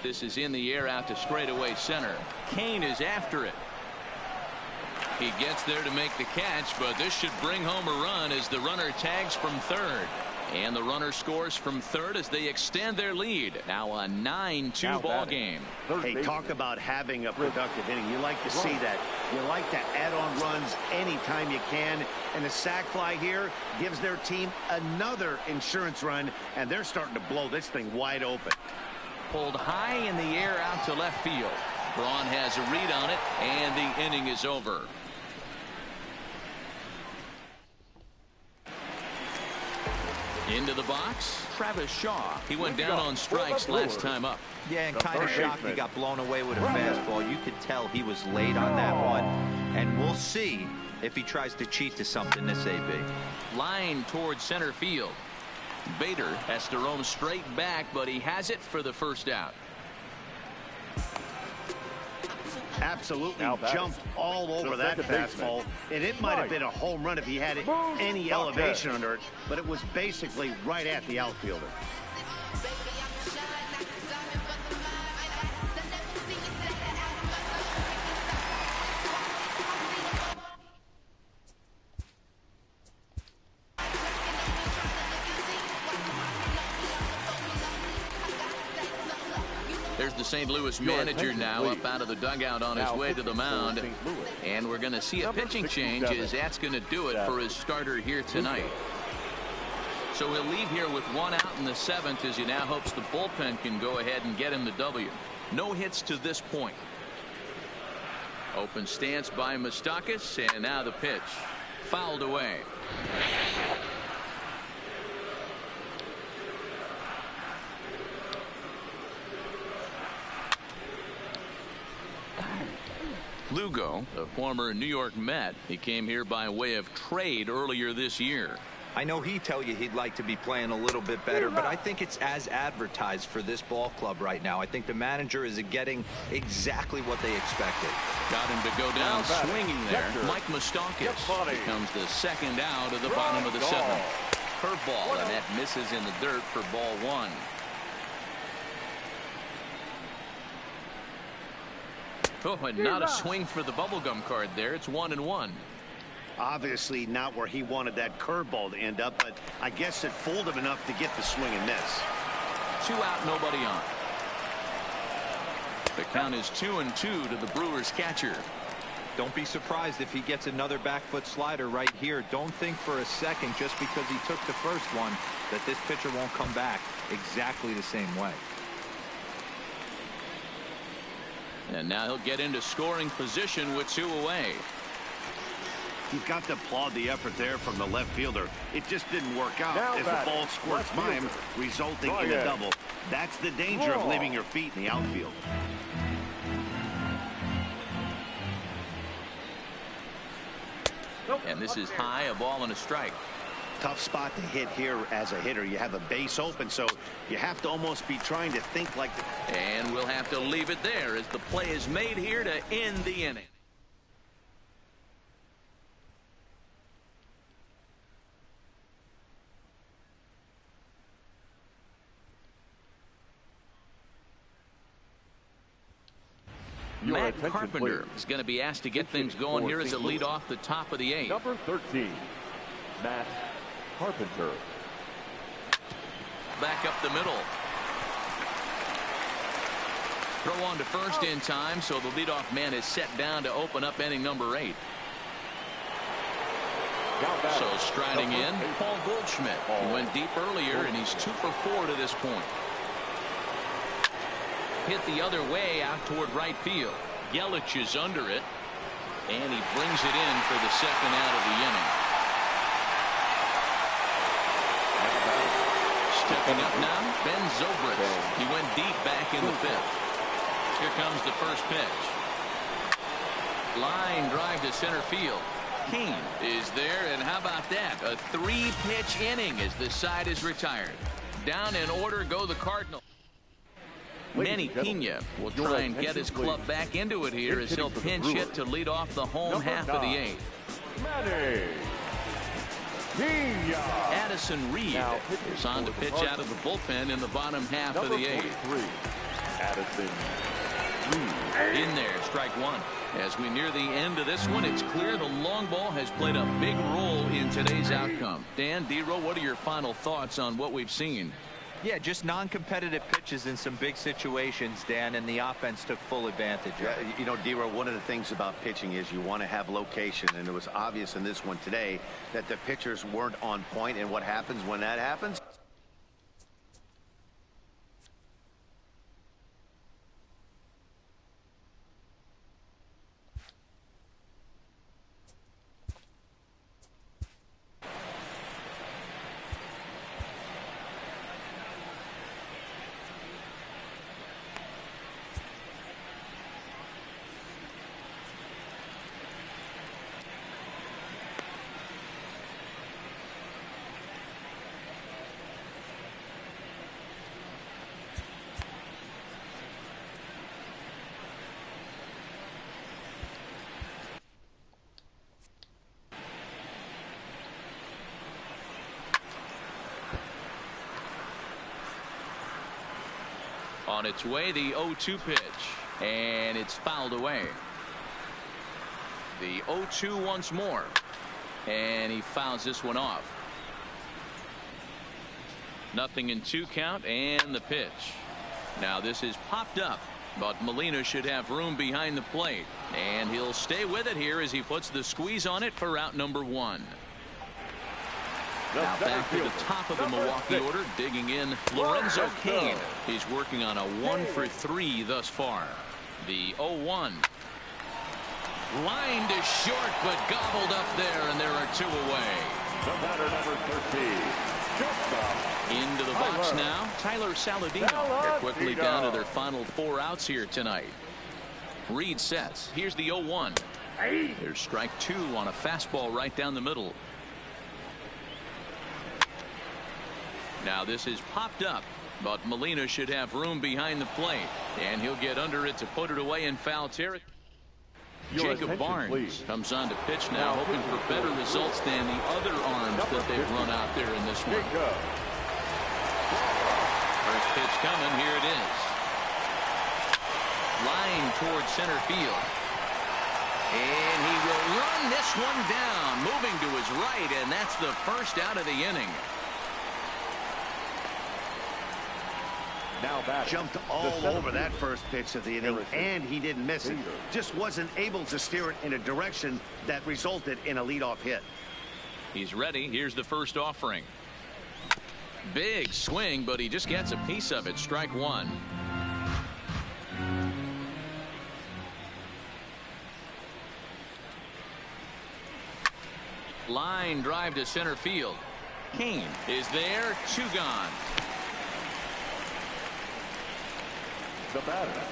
This is in the air out to straightaway center. Kane is after it. He gets there to make the catch, but this should bring home a run as the runner tags from third. And the runner scores from third as they extend their lead. Now a 9-2 ball game. Hey, talk about having a productive inning. You like to see that. You like to add on runs anytime you can. And the sac fly here gives their team another insurance run, and they're starting to blow this thing wide open. Pulled high in the air out to left field. Braun has a read on it, and the inning is over. Into the box, Travis Shaw. He went down on strikes last time up. Yeah, and kind of shocked he got blown away with a fastball. You could tell he was late on that one. And we'll see if he tries to cheat to something this AB. Line towards center field. Bader has to roam straight back, but he has it for the first out. Absolutely jumped all over that fastball, and it might have been a home run if he had any elevation under it, but it was basically right at the outfielder. There's the St. Louis manager now up out of the dugout on his way to the mound. And we're going to see a pitching change as that's going to do it for his starter here tonight. So he'll leave here with 1 out in the 7th as he now hopes the bullpen can go ahead and get him the W. No hits to this point. Open stance by Moustakas, and now the pitch. Fouled away. Lugo, a former New York Met, he came here by way of trade earlier this year. I know he'd tell you he'd like to be playing a little bit better, but I think it's as advertised for this ball club right now. I think the manager is getting exactly what they expected. Got him to go down swinging there. Mike Moustakas becomes the second out of the bottom of the 7th. Curveball, and that misses in the dirt for ball 1. Oh, and not a swing for the bubblegum card there. It's 1-1. Obviously not where he wanted that curveball to end up, but I guess it fooled him enough to get the swing and miss. 2 out, nobody on. The count is 2-2 to the Brewers catcher. Don't be surprised if he gets another back foot slider right here. Don't think for a second, just because he took the first one, that this pitcher won't come back exactly the same way. And now he'll get into scoring position with 2 away. You've got to applaud the effort there from the left fielder. It just didn't work out as the ball squirts by him, resulting in a double. That's the danger of leaving your feet in the outfield. And this is high, a ball and a strike. Tough spot to hit here as a hitter. You have a base open, so you have to almost be trying to think like the... And we'll have to leave it there as the play is made here to end the inning. Matt Carpenter is going to be asked to get things going here as a lead off the top of the 8th. Number 13, Matt Carpenter. Back up the middle. Throw on to first in time, so the leadoff man is set down to open up inning number 8. So striding in, Paul Goldschmidt. He went deep earlier, and he's 2 for 4 to this point. hit the other way out toward right field. Yelich is under it, and he brings it in for the second out of the inning. Stepping up now, Ben Zobrist. He went deep back in the fifth. Here comes the first pitch. Line drive to center field. Kane is there, and how about that? A 3-pitch inning as the side is retired. Down in order go the Cardinals. Manny Pena will try and get his club back into it here as he'll pinch hit to lead off the home half of the 8th. Manny Pena. Addison Reed is on to pitch out of the bullpen in the bottom half of the 8th. Addison Reed. In there, strike one. As we near the end of this one, it's clear the long ball has played a big role in today's outcome. Dan, D-Row, what are your final thoughts on what we've seen? Yeah, just non-competitive pitches in some big situations, Dan, and the offense took full advantage of it. You know, D-Row, one of the things about pitching is you want to have location, and it was obvious in this one today that the pitchers weren't on point, and what happens when that happens? On its way, the 0-2 pitch, and it's fouled away. The 0-2 once more, and he fouls this one off. 0-2 count, and the pitch. Now this is popped up, but Molina should have room behind the plate, and he'll stay with it here as he puts the squeeze on it for out number 1. Now back to the top of the Milwaukee order, digging in Lorenzo Cain. He's working on a 1-for-3 thus far. The 0-1. Line to short, but gobbled up there, and there are 2 away. The batter, number 13. Into the box now, Tyler Saladino. They're quickly down to their final 4 outs here tonight. Reed sets. Here's the 0-1. There's strike 2 on a fastball right down the middle. Now this is popped up, but Molina should have room behind the plate, and he'll get under it to put it away in foul territory. Jacob Barnes comes on to pitch now, hoping for better results than the other arms that they've run out there in this one. First pitch coming, here it is. Line towards center field. And he will run this one down, moving to his right, and that's the first out of the inning. Now jumped all over that first pitch of the inning, and he didn't miss it. Just wasn't able to steer it in a direction that resulted in a leadoff hit. He's ready. Here's the first offering. Big swing, but he just gets a piece of it. Strike 1. Line drive to center field. Cain is there. 2 gone.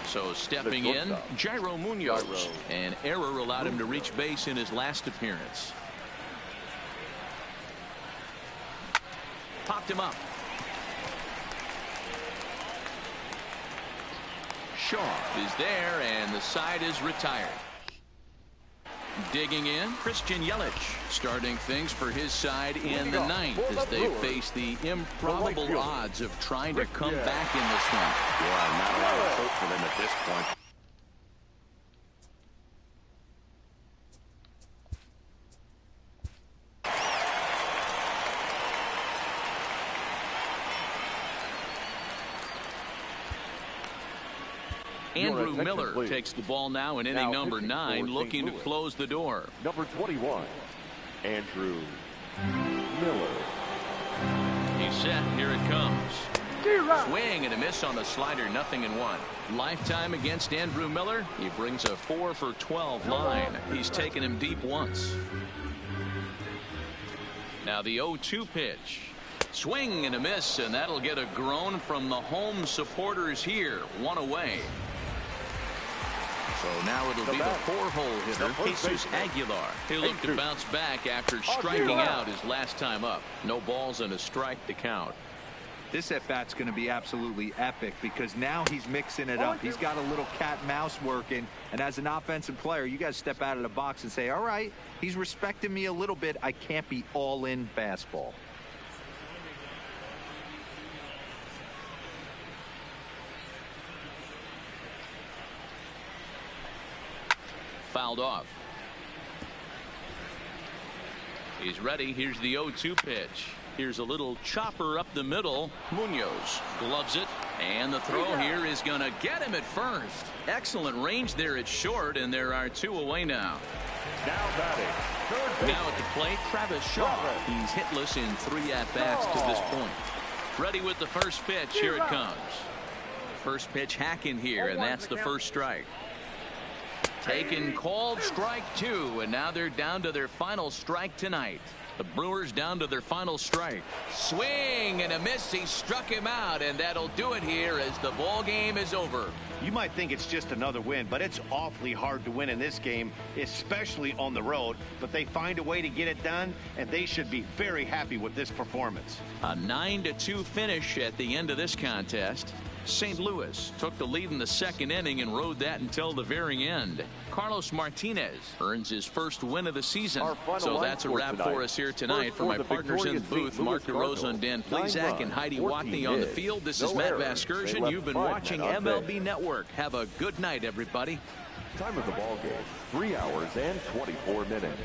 So stepping in, Jairo Munoz. An error allowed him to reach base in his last appearance. Popped him up. Shaw is there, and the side is retired. Digging in, Christian Yelich starting things for his side in the 9th as they face the improbable odds of trying to come back in this one. Yeah, not a lot of hope for them at this point. Andrew Miller takes the ball now in inning number 9, looking to close the door. Number 21, Andrew Miller. He's set. Here it comes. Swing and a miss on the slider, 0-1. Lifetime against Andrew Miller. He brings a 4 for 12 line. He's taken him deep once. Now the 0-2 pitch. Swing and a miss, and that'll get a groan from the home supporters here. 1 away. So now it'll be the 4-hole hitter, Jesus Aguilar. He'll look to bounce back after striking out his last time up. No balls and a strike to count. This at-bat's going to be absolutely epic because now he's mixing it up. He's got a little cat and mouse working, and as an offensive player, you got to step out of the box and say, all right, he's respecting me a little bit. I can't be all in fastball. Fouled off. He's ready. Here's the 0-2 pitch. Here's a little chopper up the middle. Munoz gloves it, and the throw here is going to get him at first. Excellent range there at short, and there are 2 away now. Now batting. Now at the plate, Travis Shaw. He's hitless in 3 at-bats to this point. Ready with the first pitch. Here it comes. First pitch hack in here, and that's the first strike. Taken, called, strike 2, and now they're down to their final strike tonight. The Brewers down to their final strike. Swing and a miss. He struck him out, and that'll do it here as the ball game is over. You might think it's just another win, but it's awfully hard to win in this game, especially on the road. But they find a way to get it done, and they should be very happy with this performance. A 9-2 finish at the end of this contest. St. Louis took the lead in the second inning and rode that until the very end. Carlos Martinez earns his first win of the season. So that's a wrap for us here tonight. For my partners in the booth, Mark DeRosa and Dan Plesac and Heidi Watney on the field, this is Matt Vasgersian. You've been watching MLB Network. Have a good night, everybody. Time of the ball game, 3 hours and 24 minutes.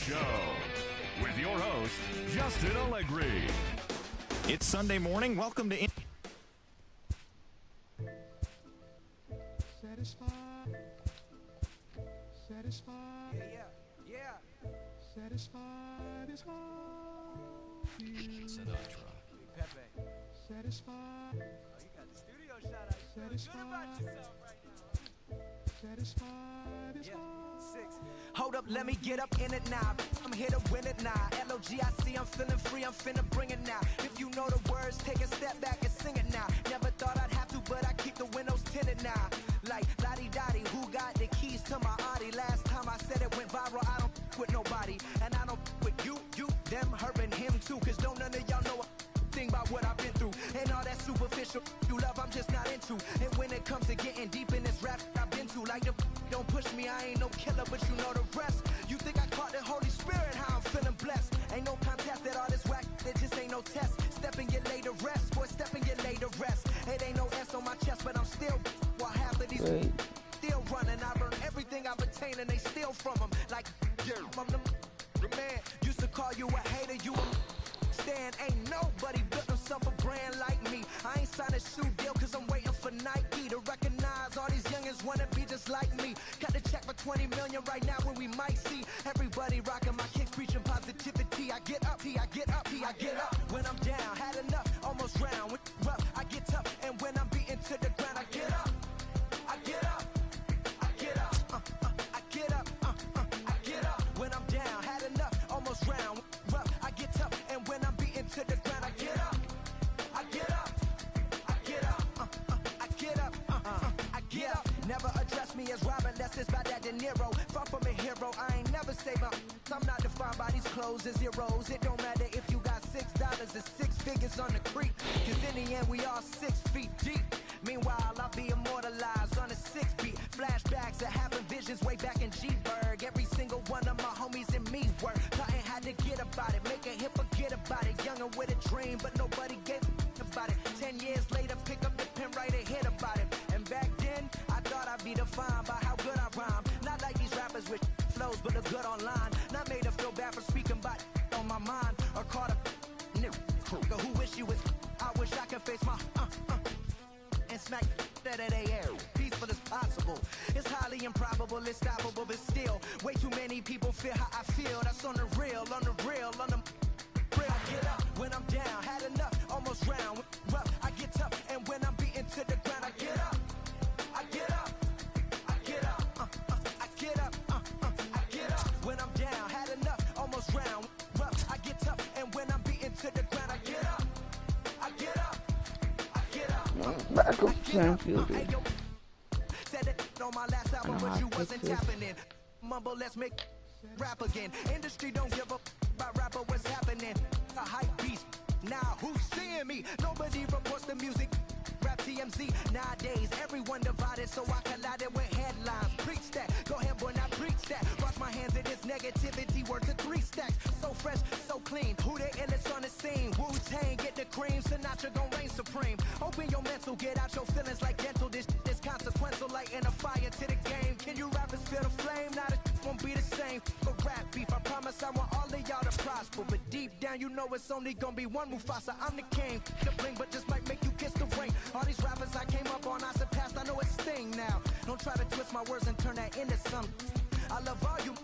Show with your host, Justin Allegri. It's Sunday morning. Welcome to... Satisfied. Satisfied. Yeah. Satisfied is all. Sinatra. Pepe. Satisfied. Oh, you got the studio shot out. You feeling good about yourself right now. Satisfied is all. 6. Hold up, let me get up in it now. I'm here to win it now. LOGIC, I'm feeling free, I'm finna bring it now. If you know the words, take a step back and sing it now. Never thought I'd have to, but I keep the windows tinted now. Like, lottie-dottie, who got the keys to my Audi? Last time I said it went viral, I don't with nobody. And I don't with you, them, her, and him too. Cause don't none of y'all know a thing about what I've been through. And all that superficial you love, I'm just not into. And when it comes to getting deep in this rap I've been to, like the don't push me, I ain't no killer, but you know the rest. You think I caught the Holy Spirit, how I'm feeling blessed. Ain't no contest that all this whack, it just ain't no test. Step and get laid to rest, boy, step and get laid to rest. It ain't no S on my chest, but I'm still, while half of these still running. I've earned everything I've attained and they steal from them. Like, I'm the man, used to call you a hater, you a stand. Ain't nobody built himself a brand like me. I ain't signed a shoe deal cause I'm waiting for Nike to recognize all these youngins wanna be just like me. Got the check for 20 million right now when we might see everybody rocking my kicks, preaching positivity. I get up, I get up, I get up. When I'm down, had enough, almost round. When rough, I get tough, and when I'm beaten to the ground, I get up, I get up, I get up, I get up, I get up. When I'm down, had enough, almost round. Rough, I get tough, and when I'm beaten to the ground, I get up, I get up, I get up, I get up, I get up. Never address me as Robert unless it's by that De Niro. Far from a hero, I ain't never say my. I'm not defined by these clothes and zeros. It don't matter if you got $6 or 6 figures on the creek. Cause in the end, we all 6 feet deep. Meanwhile, I'll be immortalized on a 6 beat. Flashbacks that happen, visions way back in G-Berg. Every single one of my homies and me work. Nothing had to get about it, make a hit, forget about it. Younger with a dream, but nobody gave about it. 10 years later, pick up the pen, write a hit about it. And back then, I thought I'd be defined by how good I rhyme. Not like these rappers with flows, but look good online. Not made to feel bad for speaking about on my mind. Or caught a nigga who wish you was. I wish I could face my and smack that at air. Peaceful as possible. It's highly improbable, it's stoppable, but still, way too many people feel how I feel. That's on the real, on the real, on the real. I get up when I'm down, had enough, almost round. Rough, I get tough, and when I'm beaten to the ground, I get up, I get up, I get up, I get up, I get up. When I'm down, had enough, almost round. Rough, I get tough, and when I'm beaten to the ground, I get up, I get up, I get up. Back up, Sanfield. Said it on my last album, but you wasn't tapping in. Mumble, let's make rap again. Industry don't give up about rapper, what's happening? A hype beast. Now who's seeing me? Nobody reports the music. Rap TMZ. Nowadays, everyone divided, so I collided with headlines. Preach that. Go ahead, boy, now preach that. Wash my hands of this negativity. Worth to 3 stacks. So fresh, so clean. Who the illest on the scene? Wu-Tang, get the cream. Sinatra gon' reign supreme. Open your mental, get out your feelings like dental. This consequential, lighting a fire to the game. Can you rappers feel the flame? Now the won't be the same. For rap beef, I promise I want all of y'all to prosper. But deep down, you know it's only gonna be one Mufasa. I'm the king. The bling, but just might make you kiss the ring. All these rappers I came up on, I surpassed. I know it's Sting now. Don't try to twist my words and turn that into something. I love all you.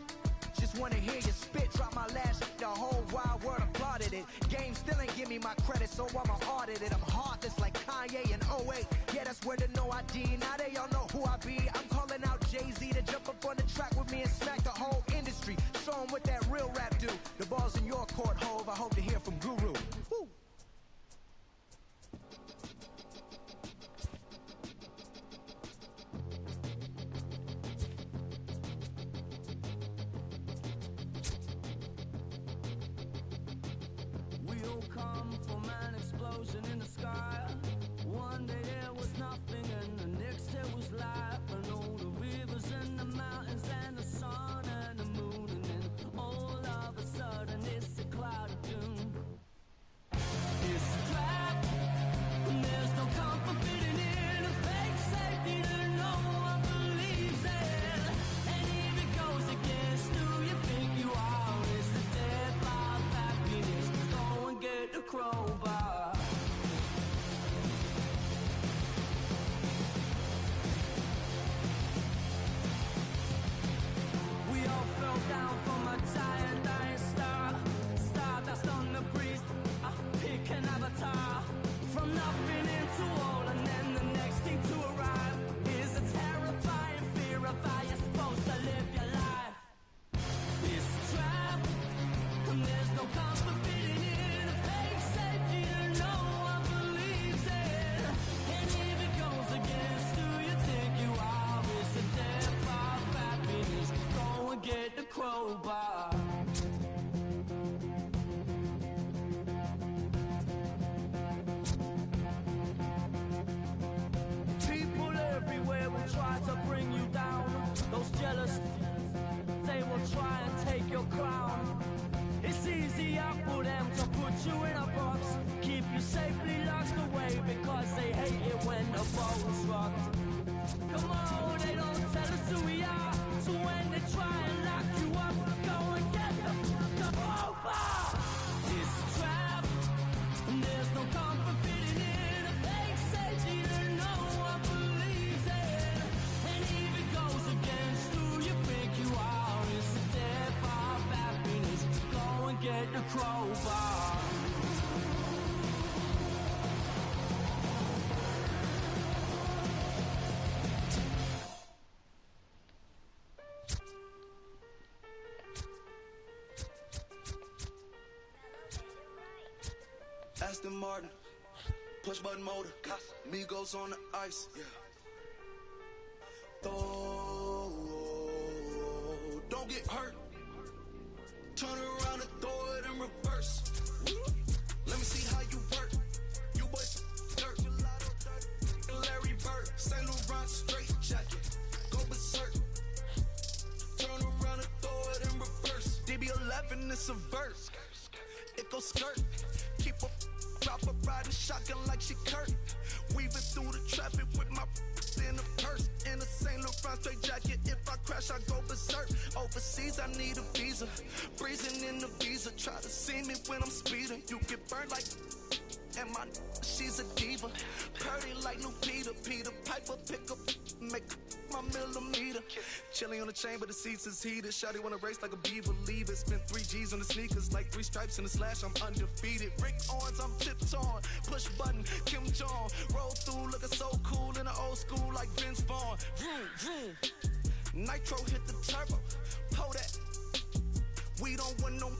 Just wanna hear you spit. Drop my last shit, the whole wild world applauded it. Game still ain't give me my credit, so I'ma audit it. I'm heartless like Kanye in 08. Yeah, that's where the no ID. Now they all know who I be. I'm calling out Jay-Z to jump up on the track with me and smack the whole industry. Show 'em what that real rap do. The ball's in your court, Hove. I hope to hear from Guru. Woo. We'll come from an explosion in the sky. One day there was nothing and the next there was life. And all the rivers and the mountains and the sun and the moon. And then all of a sudden it's a cloud of doom. It's a trap and there's no comfort fitting in a fake safety that no one believes in. And if it goes against who you think you are, try and take your crown. It's easier for them to put you in a box, keep you safely locked away because they hate it when the boat's rocked. Come on, they don't tell us who we are, so when they try and lock you up, go and get the over. It's a trap, and there's no comfort fitting in a fake safety that no one believes in. And if it goes against who you think you are, it's the death of happiness. Go and get the crowbar. Aston Martin, push button motor, Migos on the ice. Don't get hurt. Turn around and throw it in reverse. Let me see how you work. You boys dirt. Larry Bird, St. Laurent straight jacket. Go berserk. Turn around and throw it in reverse. DB11 is a verse. It goes skirt. Keep a proper riding shotgun like she Kurt. Weaving through the traffic with my in a purse. In a St. Laurent straight jacket. If I crash, I go berserk. Overseas, I need a visa. Breezing in the visa. Try to see me when I'm speeding. You get burned like. And my she's a diva. Purdy like new Peter. Peter Piper pick up. Make my millimeter. Chilling on the chain, but the seats is heated. Shawty wanna race like a beaver. Leave it. Spent 3 G's on the sneakers. Like 3 stripes in the slash. I'm undefeated. Rick Owens, I'm tiptoeing. Push button, Kim Jong. Roll through, looking so cool in the old school like Vince Vaughn. Vroom, vroom. Nitro hit the turbo. Pull that. We don't want no.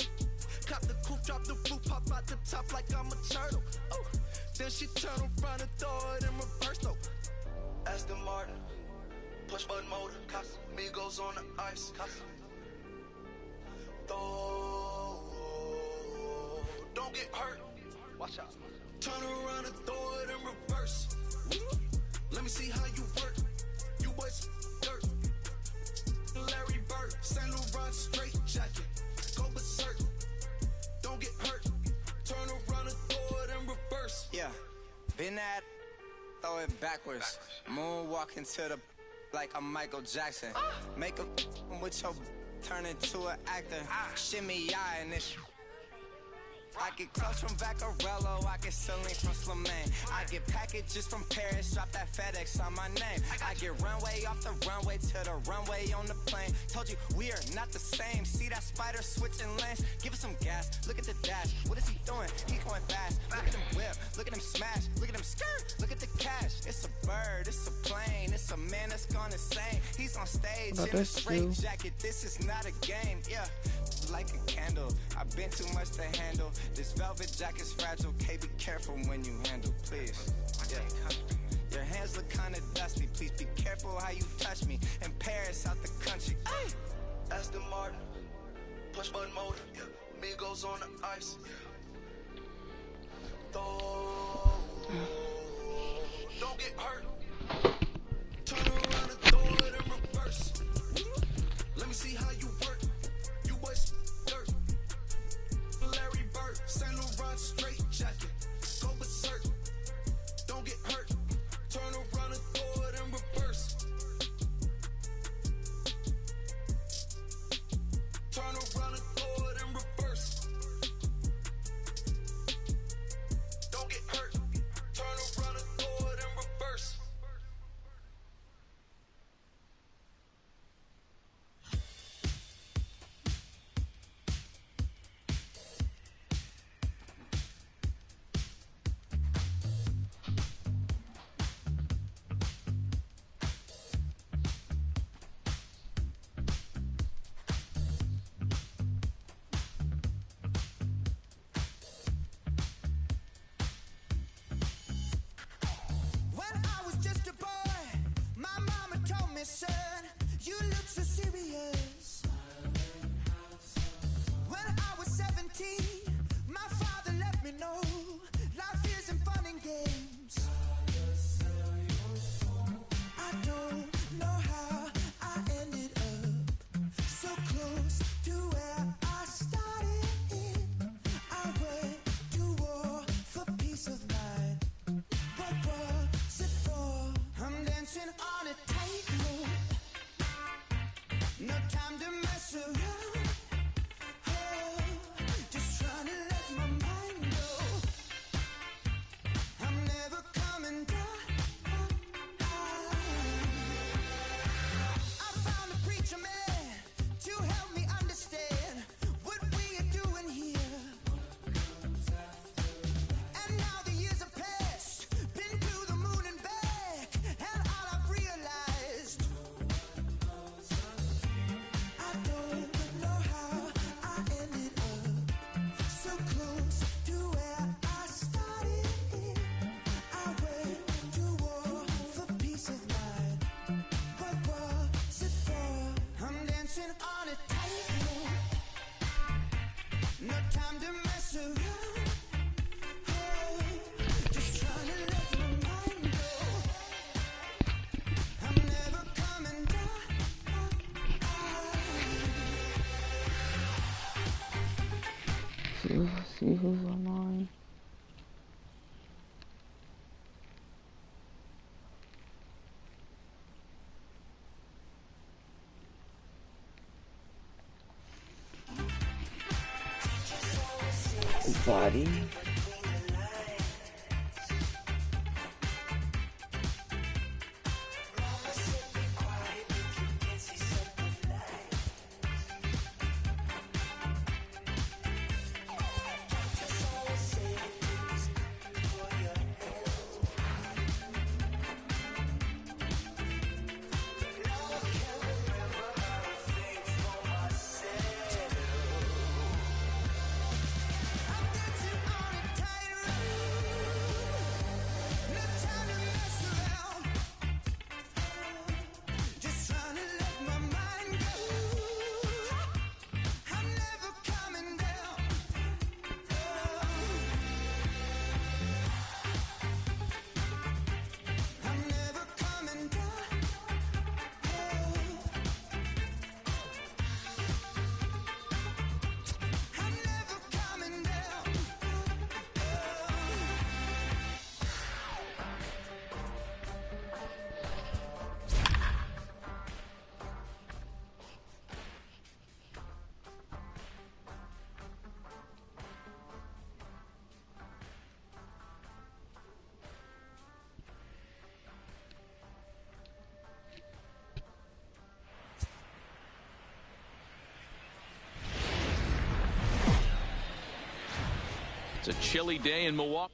Cop the coupe, drop the roof, pop out the top like I'm a turtle. Oh, then she turn around and throw it in reverse though. Aston Martin, push button motor, Migos on the ice. Don't get hurt. Watch out. Turn around and throw it in reverse. Let me see how you work. You boys dirt. Larry Bird, St. Laurent straight jacket. Go berserk. Don't get hurt. Turn around and throw it in reverse. Yeah, been at, throw it backwards. Moonwalk into the like I'm Michael Jackson. Make a with your turn into an actor. Shimmy eye and this. I get clothes from Vaccarello, I get Celine from Slimane. I get packages from Paris, drop that FedEx on my name. I get runway off the runway to the runway on the plane. Told you we are not the same. See that spider switching lanes? Give us some gas, look at the dash. What is he doing? He going fast. Look at him whip, look at him smash, look at him skirt, look at the cash. It's a bird, it's a plane, it's a man that's gone insane. He's on stage in a straight jacket, this is not a game, yeah. Like a candle, I've been too much to handle. This velvet jacket's fragile, okay, be careful when you handle, please. Yeah. Your hands look kinda dusty, please be careful how you touch me. In Paris, out the country. Ay! Aston Martin, push button motor, Migos on the ice. Don't get hurt. Turn around and throw it in reverse. Let me see how you work. You boys dirt. Larry Bird, St. Laurent straight jacket. Go berserk. Don't get hurt. Turn around and throw it in reverse. Turn around and throw it in reverse. Don't get hurt. Turn around and throw it in reverse. see who's online. Body. It's a chilly day in Milwaukee.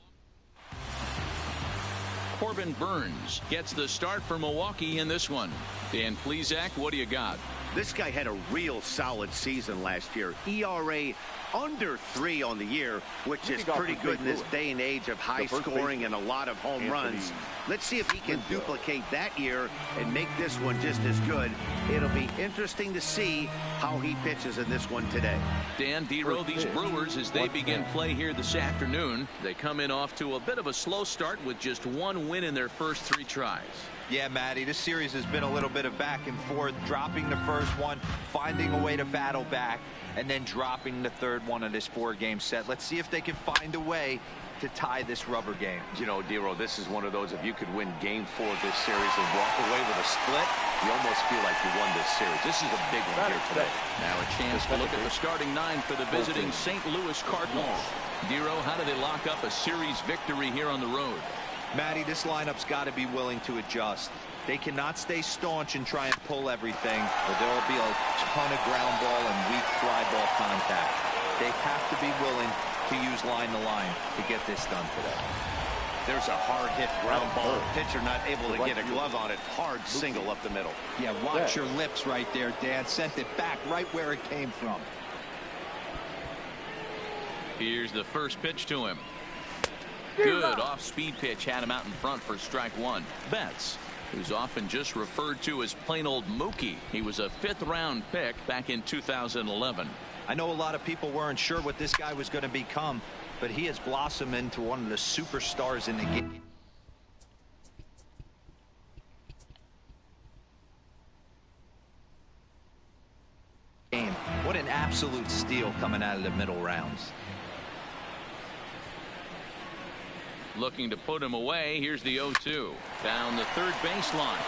Corbin Burnes gets the start for Milwaukee in this one. Dan Plesac, what do you got? This guy had a real solid season last year. ERA under 3 on the year, which is pretty good in this day and age of high scoring and a lot of home runs. Let's see if he can duplicate that year and make this one just as good. It'll be interesting to see how he pitches in this one today. Dan Dero, these Brewers, as they begin play here this afternoon, they come in off to a bit of a slow start with just 1 win in their first 3 tries. Yeah, Matty, this series has been a little bit of back and forth, dropping the first one, finding a way to battle back, and then dropping the third one of this 4-game set. Let's see if they can find a way to tie this rubber game. You know, Dero, this is one of those, if you could win game 4 of this series and walk away with a split, you almost feel like you won this series. This is a big one here today. Now a chance to look at the starting 9 for the visiting St. Louis Cardinals. Dero, how do they lock up a series victory here on the road? Matty, this lineup's got to be willing to adjust. They cannot stay staunch and try and pull everything, or there will be a ton of ground ball and weak fly ball contact. They have to be willing to use line to line to get this done today. There's a hard hit ground ball. Pitcher not able to get a glove on it. Hard single up the middle. Yeah, watch your lips right there, Dan. Sent it back right where it came from. Here's the first pitch to him. Good off-speed pitch had him out in front for strike 1. Betts, who's often just referred to as plain old Mookie. He was a 5th-round pick back in 2011. I know a lot of people weren't sure what this guy was going to become, but he has blossomed into one of the superstars in the game. What an absolute steal coming out of the middle rounds. Looking to put him away. Here's the 0-2 down the third baseline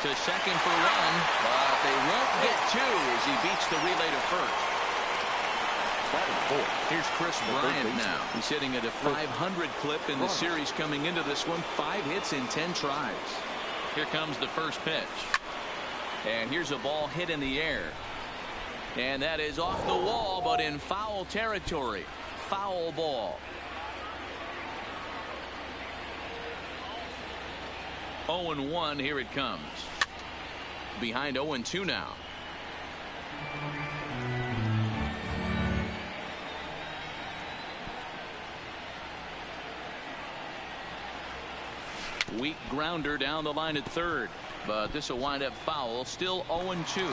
to second for run, but they won't get 2 as he beats the relay to first. Here's Chris Bryant now. He's sitting at a 500 clip in the series coming into this one. 5 hits in 10 tries. Here comes the first pitch, and here's a ball hit in the air, and that is off the wall but in foul territory. Foul ball. 0-1, here it comes. Behind 0-2 now. Weak grounder down the line at third, but this will wind up foul. Still 0-2.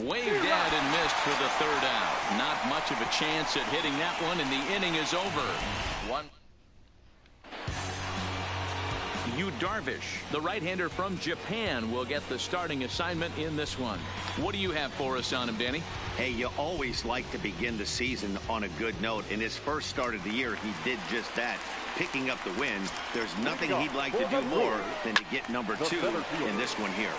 Waved at and missed for the 3rd out. Not much of a chance at hitting that one, and the inning is over. Yu Darvish, the right-hander from Japan, will get the starting assignment in this one. What do you have for us on him, Danny? Hey, you always like to begin the season on a good note. In his first start of the year, he did just that, picking up the win. There's nothing he'd like to do more than to get number 2 in this one here.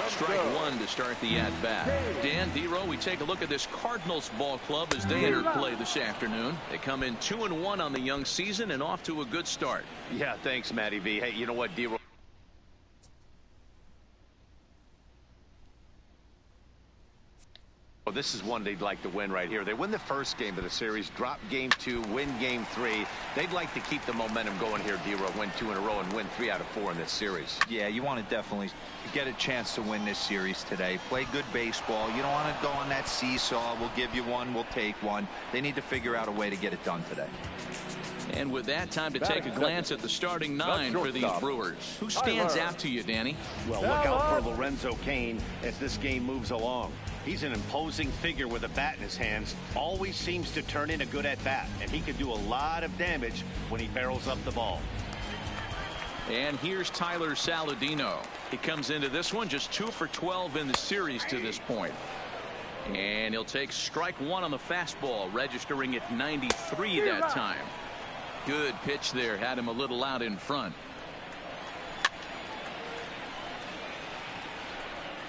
Strike one to start the at-bat. Dan, D-Row, we take a look at this Cardinals ball club as they enter play this afternoon. They come in 2-1 on the young season and off to a good start. Yeah, thanks, Matty V. Hey, you know what, D-Row? Well, this is one they'd like to win right here. They win the first game of the series, drop game 2, win game 3. They'd like to keep the momentum going here, D-Row, win 2 in a row and win 3 out of 4 in this series. Yeah, you want to definitely get a chance to win this series today. Play good baseball. You don't want to go on that seesaw. We'll give you one, we'll take one. They need to figure out a way to get it done today. And with that, time to take a glance at the starting 9 for these Brewers. Who stands out to you, Danny? Well, look out for Lorenzo Cain as this game moves along. He's an imposing figure with a bat in his hands. Always seems to turn in a good at-bat, and he can do a lot of damage when he barrels up the ball. And here's Tyler Saladino. He comes into this one just 2 for 12 in the series to this point. And he'll take strike one on the fastball, registering at 93 that time. Good pitch there, had him a little out in front.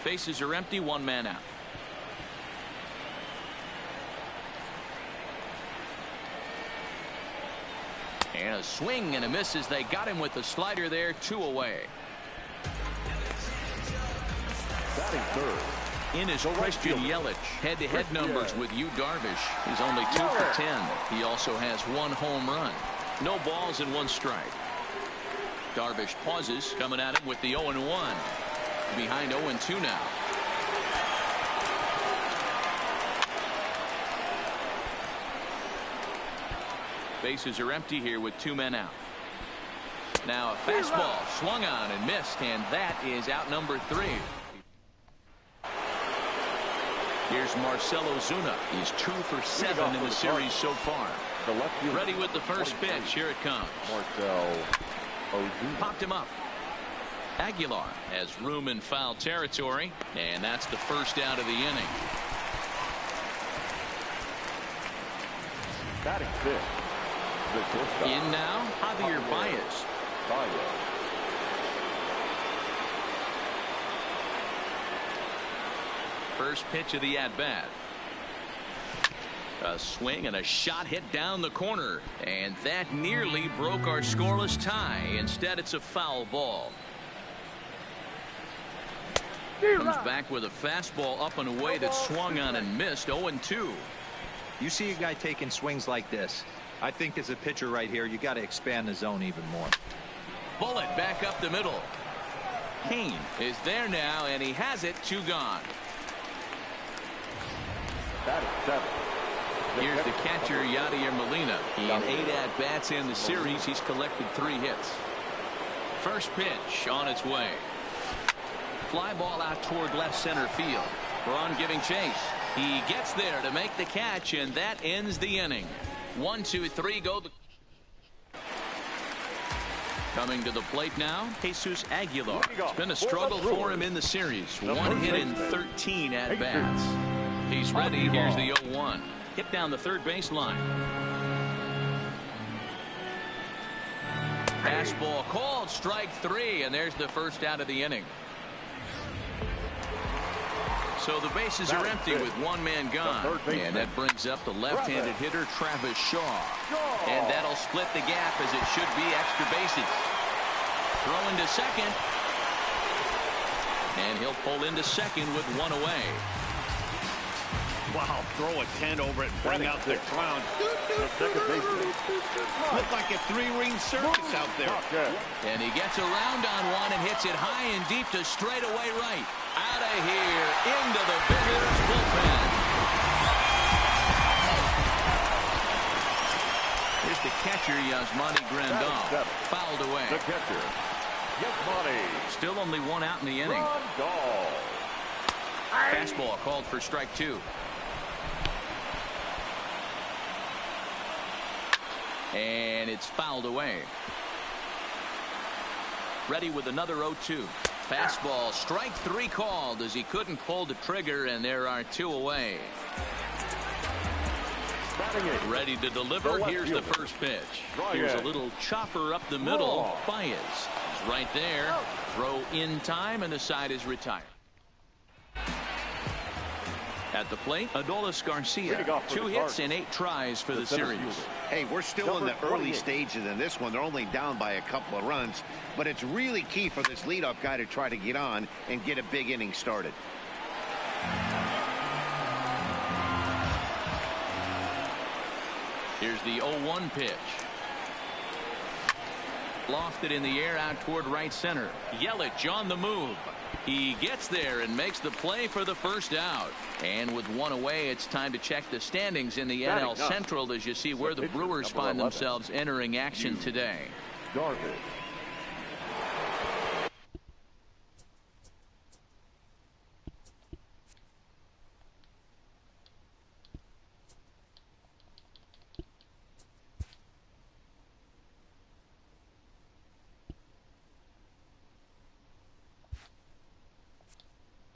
Bases are empty, 1 man out. And a swing and a miss as they got him with the slider there, 2 away. Batting third. In is Christian Yelich. Head-to-head numbers with Yu Darvish. He's only 2 for 10. He also has 1 home run. No balls and 1 strike. Darvish pauses, coming at him with the 0-1. Behind 0-2 now. Bases are empty here with 2 men out. Now a fastball swung on and missed, and that is out number 3. Here's Marcell Ozuna. He's 2 for 7 in the series so far. Ready with the first pitch. Here it comes. Marcell Ozuna. Popped him up. Aguilar has room in foul territory, and that's the first out of the inning. Batting fifth. In now, Javier Baez. First pitch of the at-bat. A swing and a shot hit down the corner, and that nearly broke our scoreless tie. Instead, it's a foul ball. Comes back with a fastball up and away that swung on and missed. 0-2. You see a guy taking swings like this. I think as a pitcher right here, you got to expand the zone even more. Bullet back up the middle. Cain is there now, and he has it. 2 gone. Batting seventh. Here's the catcher, Yadier Molina. In 8 at-bats in the series, he's collected 3 hits. First pitch on its way. Fly ball out toward left center field. Braun giving chase. He gets there to make the catch, and that ends the inning. 1, 2, 3, go. Coming to the plate now, Jesus Aguilar. It's been a struggle for him in the series. 1 hit in 13 at-bats. He's ready. Here's the 0-1. Hit down the third baseline. Fastball called, strike 3, and there's the first out of the inning. So the bases are empty with 1 man gone. And that brings up the left-handed hitter, Travis Shaw. And that'll split the gap as it should be extra bases. Throw into second. And he'll pull into second with 1 away. Wow, throw a 10 over it and bring out the clown. Look like a 3-ring circus out there. And he gets around on one and hits it high and deep to straightaway right. Out of here, into the visitors' bullpen. Here's the catcher, Yasmani Grandal. Fouled away. The catcher, Yasmani. Still only 1 out in the inning. Grandal. Fastball called for strike 2. And it's fouled away. Ready with another 0-2. Fastball, strike 3 called as he couldn't pull the trigger, and there are 2 away. Ready to deliver. Here's the first pitch. Here's a little chopper up the middle. Baez is right there. Throw in time, and the side is retired. At the plate, Adolis Garcia. 2 hits and 8 tries for the series. Hey, we're still in the early stages in this one. They're only down by a couple of runs, but it's really key for this leadoff guy to try to get on and get a big inning started. Here's the 0-1 pitch. Lofted in the air out toward right center. Yelich on the move. He gets there and makes the play for the first out. And with 1 away, it's time to check the standings in the NL Central as you see where the Brewers find themselves entering action today. Darvish.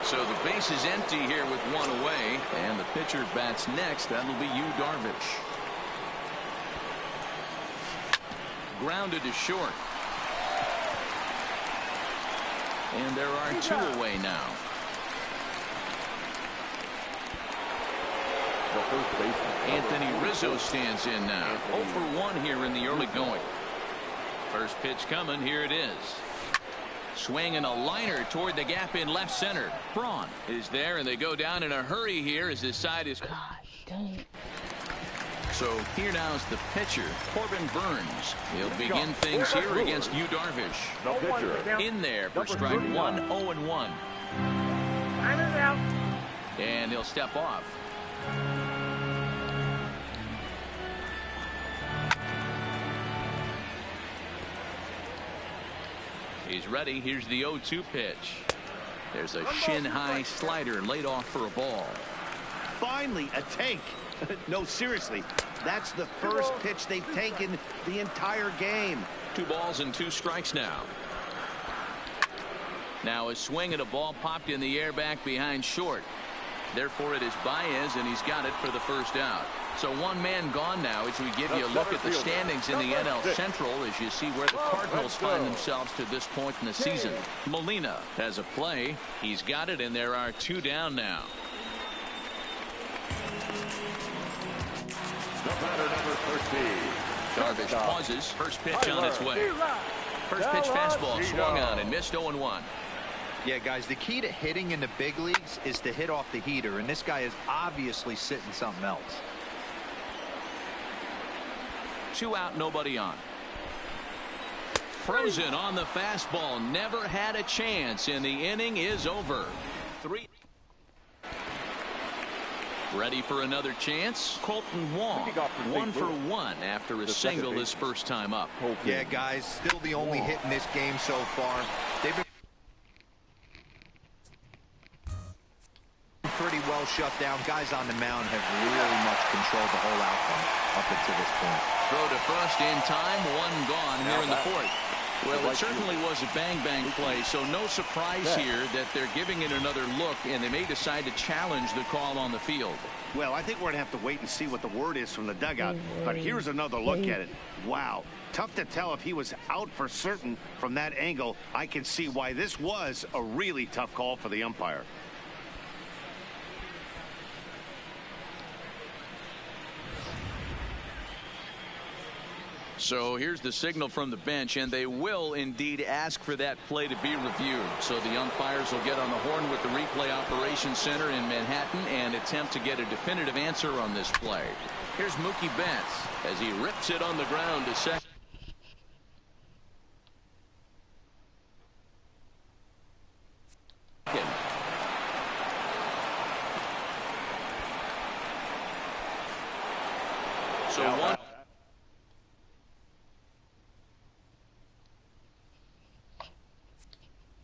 So the base is empty here with 1 away, and the pitcher bats next. That'll be Yu Darvish. Grounded to short. And there are 2 away now. The first baseman, Anthony Rizzo stands in now. 0 for 1 here in the early going. First pitch coming. Here it is. Swinging a liner toward the gap in left center. Braun is there, and they go down in a hurry here as his side is. Gosh, dang. So here now is the pitcher, Corbin Burns. He'll begin things here against Yu Darvish. the pitcher, In there for strike 1, 0-1. And he'll step off. He's ready. Here's the 0-2 pitch. There's a shin-high slider laid off for a ball. Finally, a take. No, seriously, that's the first pitch they've taken the entire game. 2 balls and 2 strikes now. Now a swing at a ball popped in the air back behind short. Therefore it is Baez, and he's got it for the first out. So 1 man gone now as we give you a look at the standings in the NL Central as you see where the Cardinals find themselves to this point in the season. Molina has a play. He's got it, and there are 2 down now. the batter number 13. Darvish pauses. First pitch on its way. First pitch fastball swung on and missed 0-1. Yeah, guys, the key to hitting in the big leagues is to hit off the heater, and this guy is obviously sitting something else. 2 out, nobody on. Frozen on the fastball. Never had a chance, and the inning is over. 3. Ready for another chance. Colton Wong, 1 for 1 after a single his first time up. Yeah, guys, still the only hit in this game so far. They've been pretty well shut down. Guys on the mound have really much controlled the whole outcome up until this point. Throw to first in time. 1 gone here in the 4th. Well, it certainly was a bang-bang play, so no surprise here that they're giving it another look, and they may decide to challenge the call on the field. Well, I think we're going to have to wait and see what the word is from the dugout, but here's another look at it. Wow. Tough to tell if he was out for certain from that angle. I can see why this was a really tough call for the umpire. So here's the signal from the bench, and they will indeed ask for that play to be reviewed. So the umpires will get on the horn with the replay operations center in Manhattan and attempt to get a definitive answer on this play. Here's Mookie Betts as he rips it on the ground to second. So 1.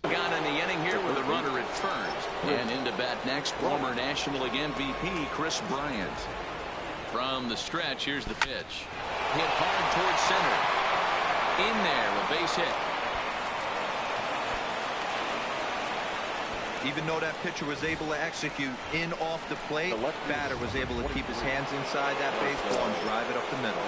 Got in the inning here with a runner at first. And into bat next, former National League MVP Chris Bryant. From the stretch, here's the pitch. Hit hard towards center. In there, a base hit. Even though that pitcher was able to execute in off the plate, the batter was able to keep his hands inside that baseball and drive it up the middle.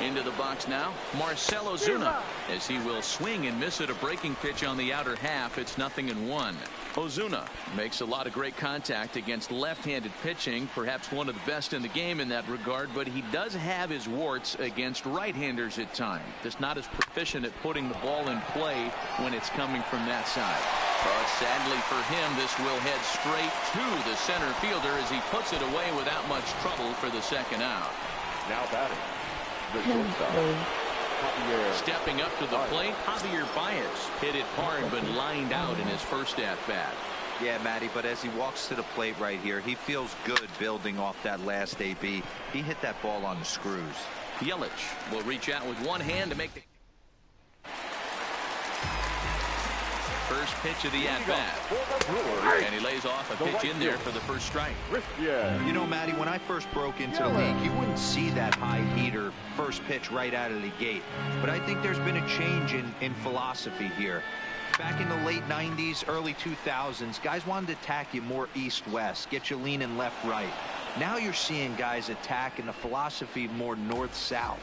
Into the box now, Marcell Ozuna, as he will swing and miss at a breaking pitch on the outer half. It's 0-1. Ozuna makes a lot of great contact against left-handed pitching, perhaps one of the best in the game in that regard, but he does have his warts against right-handers at times. Just not as proficient at putting the ball in play when it's coming from that side. But sadly for him, this will head straight to the center fielder as he puts it away without much trouble for the second out. Now batting, the shortstop. Stepping up to the plate, Javier Baez hit it hard but lined out in his first at-bat. Yeah, Matty, but as he walks to the plate right here, he feels good building off that last AB. He hit that ball on the screws. Yelich will reach out with one hand to make the first pitch of the at-bat. And he lays off a pitch in there for the first strike. You know, Matty, when I first broke into the league, you wouldn't see that high heater first pitch right out of the gate. But I think there's been a change in philosophy here. Back in the late 90s, early 2000s, guys wanted to attack you more east-west, get you leaning left-right. Now you're seeing guys attack in the philosophy more north-south.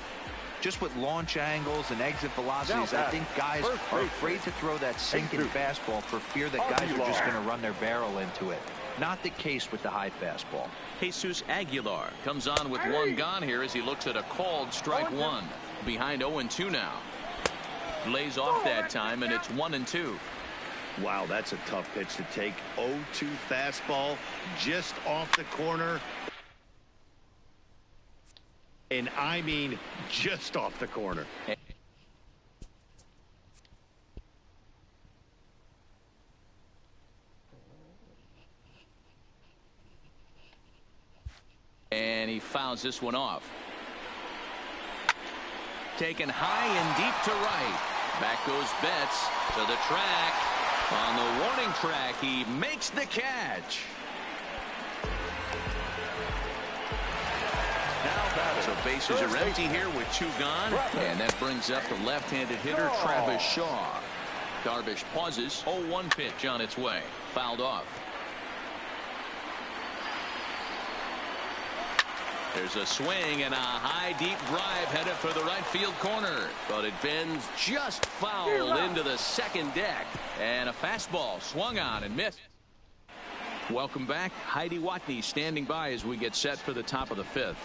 Just with launch angles and exit velocities, I think guys are afraid to throw that sinking fastball for fear that guys are just going to run their barrel into it. Not the case with the high fastball. Jesus Aguilar comes on with one gone here as he looks at a called strike one. Behind 0-2 now. Lays off that time, and it's 1-2. Wow, that's a tough pitch to take. 0-2 fastball just off the corner. And I mean just off the corner. And he fouls this one off. Taken high and deep to right. Back goes Betts to the track. On the warning track, he makes the catch. So bases are empty here with two gone. And that brings up the left-handed hitter, Travis Shaw. Darvish pauses. 0-1 pitch on its way. Fouled off. There's a swing and a high deep drive headed for the right field corner. But it bends just foul into the second deck. And a fastball swung on and missed. Welcome back. Heidi Watney standing by as we get set for the top of the fifth.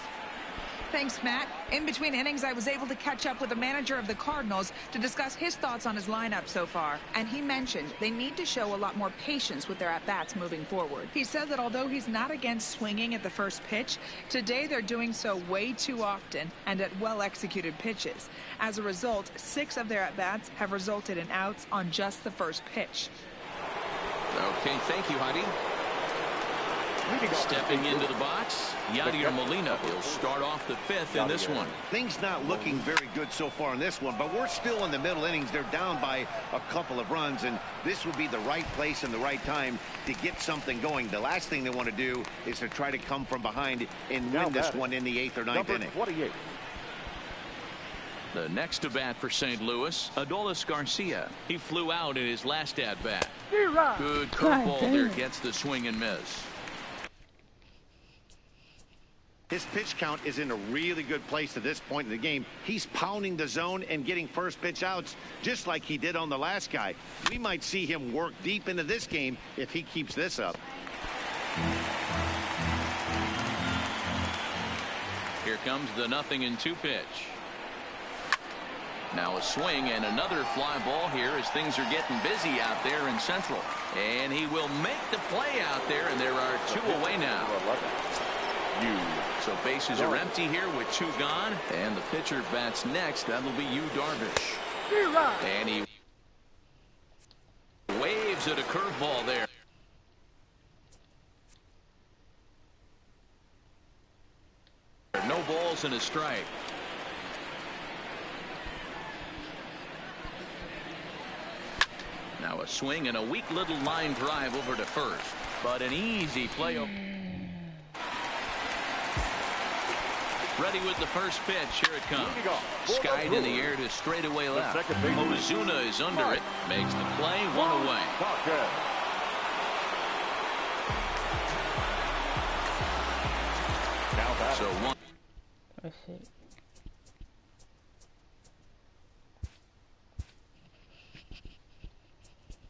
Thanks, Matt. In between innings, I was able to catch up with the manager of the Cardinals to discuss his thoughts on his lineup so far. And he mentioned they need to show a lot more patience with their at-bats moving forward. He said that although he's not against swinging at the first pitch, today they're doing so way too often and at well-executed pitches. As a result, 6 of their at-bats have resulted in outs on just the first pitch. Okay, thank you, Heidi. Stepping into the box, Yadier Molina will start off the fifth in this one. Things not looking very good so far in this one, but we're still in the middle innings. They're down by a couple of runs, and this would be the right place and the right time to get something going. The last thing they want to do is to try to come from behind and win this one in the 8th or 9th inning. 28. The next to bat for St. Louis, Adolis Garcia. He flew out in his last at bat. Good curveball there, gets the swing and miss. His pitch count is in a really good place at this point in the game. He's pounding the zone and getting first pitch outs just like he did on the last guy. We might see him work deep into this game if he keeps this up. Here comes the 0-2 pitch. Now a swing and another fly ball here as things are getting busy out there in Central. And he will make the play out there, and there are 2 away now. So bases are empty here with 2 gone, and the pitcher bats next. That'll be Yu Darvish. And he waves at a curveball there. No balls and a strike. Now a swing and a weak little line drive over to first, but an easy play. Ready with the first pitch. Here it comes. Skied in the air to straightaway left. Ozuna is under it. Makes the play. One away. So one. That's it.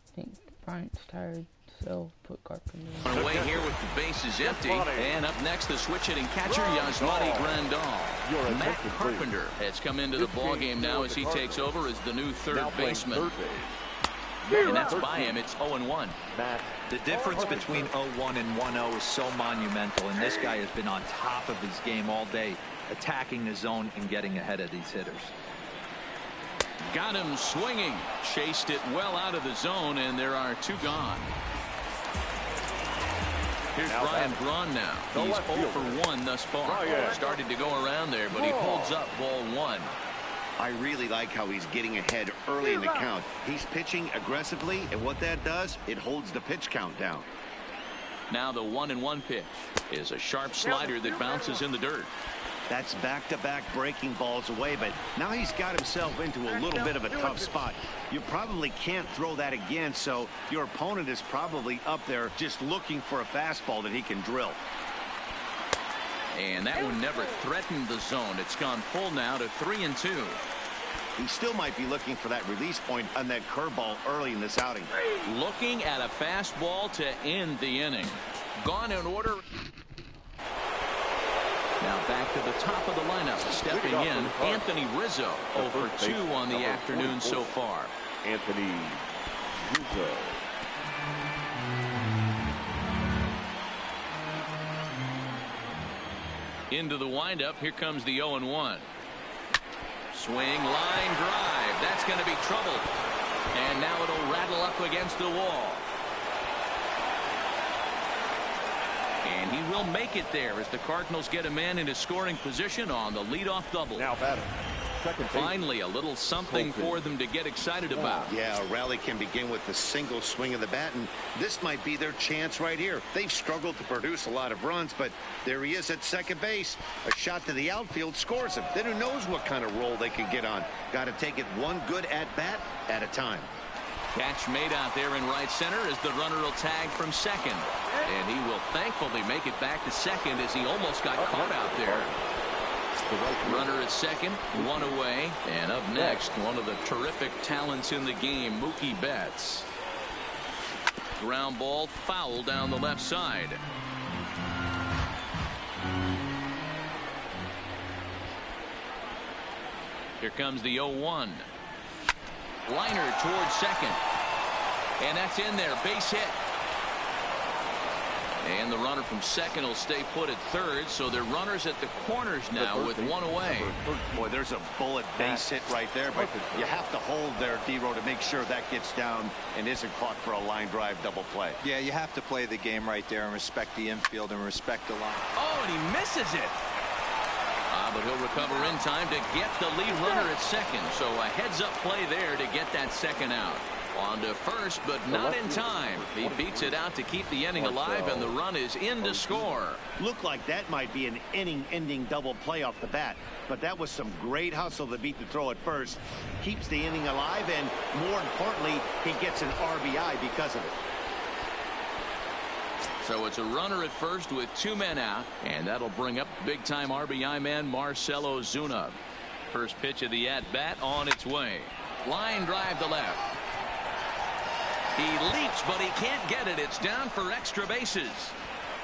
I think Bryant's tired, so put Carpenter in. Away here with the bases empty. And up next, the switch-hitting catcher, Yasmani Grandal. Matt Carpenter has come into the ballgame now as he takes over as the new third baseman. And that's by him. It's 0-1. The difference between 0-1 and 1-0 is so monumental, and this guy has been on top of his game all day, attacking the zone and getting ahead of these hitters. Got him swinging. Chased it well out of the zone, and there are two gone. Here's Brian Braun now. He's 0 for 1 thus far. Started to go around there, but he holds up ball 1. I really like how he's getting ahead early in the count. He's pitching aggressively, and what that does, it holds the pitch count down. Now the 1-1 pitch is a sharp slider that bounces in the dirt. That's back-to-back breaking balls away, but now he's got himself into a little bit of a tough spot. You probably can't throw that again, so your opponent is probably up there just looking for a fastball that he can drill. And that one never threatened the zone. It's gone full now to 3-2. He still might be looking for that release point on that curveball early in this outing. Looking at a fastball to end the inning. Gone in order. Now back to the top of the lineup. Stepping in, Anthony Rizzo. 0 for 2 on the afternoon so far. Anthony Rizzo. Into the windup. Here comes the 0-1. Swing, line drive. That's going to be trouble. And now it'll rattle up against the wall. And he will make it there as the Cardinals get a man into scoring position on the leadoff double. Now batting. Finally, a little something for them to get excited about. Yeah, a rally can begin with a single swing of the bat, and this might be their chance right here. They've struggled to produce a lot of runs, but there he is at second base. A shot to the outfield scores him. Then who knows what kind of roll they can get on. Got to take it one good at-bat at a time. Catch made out there in right center as the runner will tag from second. And he will thankfully make it back to second as he almost got caught out there. Runner at second, one away, and up next, one of the terrific talents in the game, Mookie Betts. Ground ball foul down the left side. Here comes the 0-1. Liner towards second. And that's in there, base hit. And the runner from second will stay put at third, so they're runners at the corners now with one away. Boy, there's a bullet base hit right there, but you have to hold there, D-Row, to make sure that gets down and isn't caught for a line drive double play. Yeah, you have to play the game right there and respect the infield and respect the line. Oh, and he misses it. But he'll recover in time to get the lead runner at second, so a heads-up play there to get that second out. On to first, but not in time. He beats it out to keep the inning alive, and the run is in to score. Looked like that might be an inning-ending double play off the bat, but that was some great hustle to beat the throw at first. Keeps the inning alive, and more importantly, he gets an RBI because of it. So it's a runner at first with two men out, and that'll bring up big-time RBI man Marcell Ozuna. First pitch of the at-bat on its way. Line drive to left. He leaps, but he can't get it. It's down for extra bases.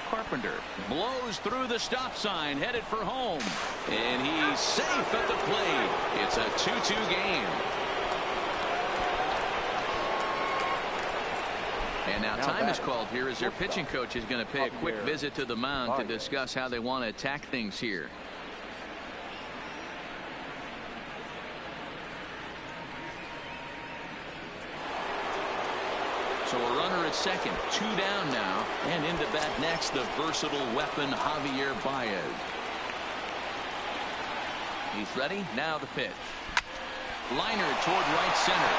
Carpenter blows through the stop sign, headed for home. And he's safe at the plate. It's a 2-2 game. And now time is called here as their pitching coach is going to pay a quick visit to the mound to discuss how they want to attack things here. So a runner at second, two down now, and into bat next, the versatile weapon Javier Baez. He's ready. Now the pitch. Liner toward right center,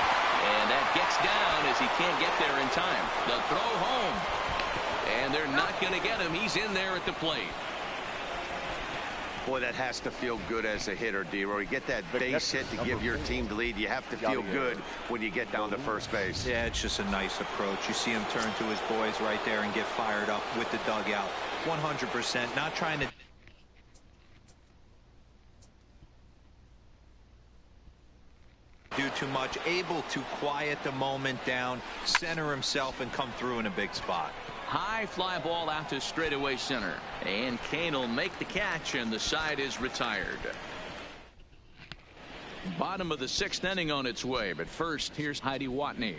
and that gets down as he can't get there in time. The throw home, and they're not going to get him. He's in there at the plate. Boy, that has to feel good as a hitter, D-Roy. You get that base hit to give your team the lead. You have to feel good when you get down to first base. Yeah, it's just a nice approach. You see him turn to his boys right there and get fired up with the dugout. 100%. Not trying to do too much. Able to quiet the moment down, center himself, and come through in a big spot. High fly ball out to straightaway center. And Kane will make the catch, and the side is retired. Bottom of the 6th inning on its way. But first, here's Heidi Watney.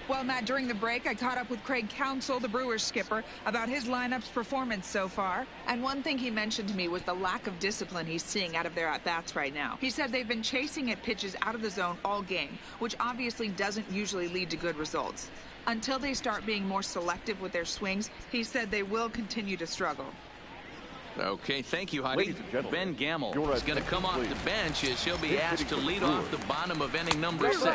Well, Matt, during the break, I caught up with Craig Counsell, the Brewers skipper, about his lineup's performance so far. And one thing he mentioned to me was the lack of discipline he's seeing out of their at-bats right now. He said they've been chasing at pitches out of the zone all game, which obviously doesn't usually lead to good results. Until they start being more selective with their swings, he said they will continue to struggle. Okay, thank you, Heidi. Ben Gamel is going to come off the bench as he'll be asked to lead off the bottom of inning number 6.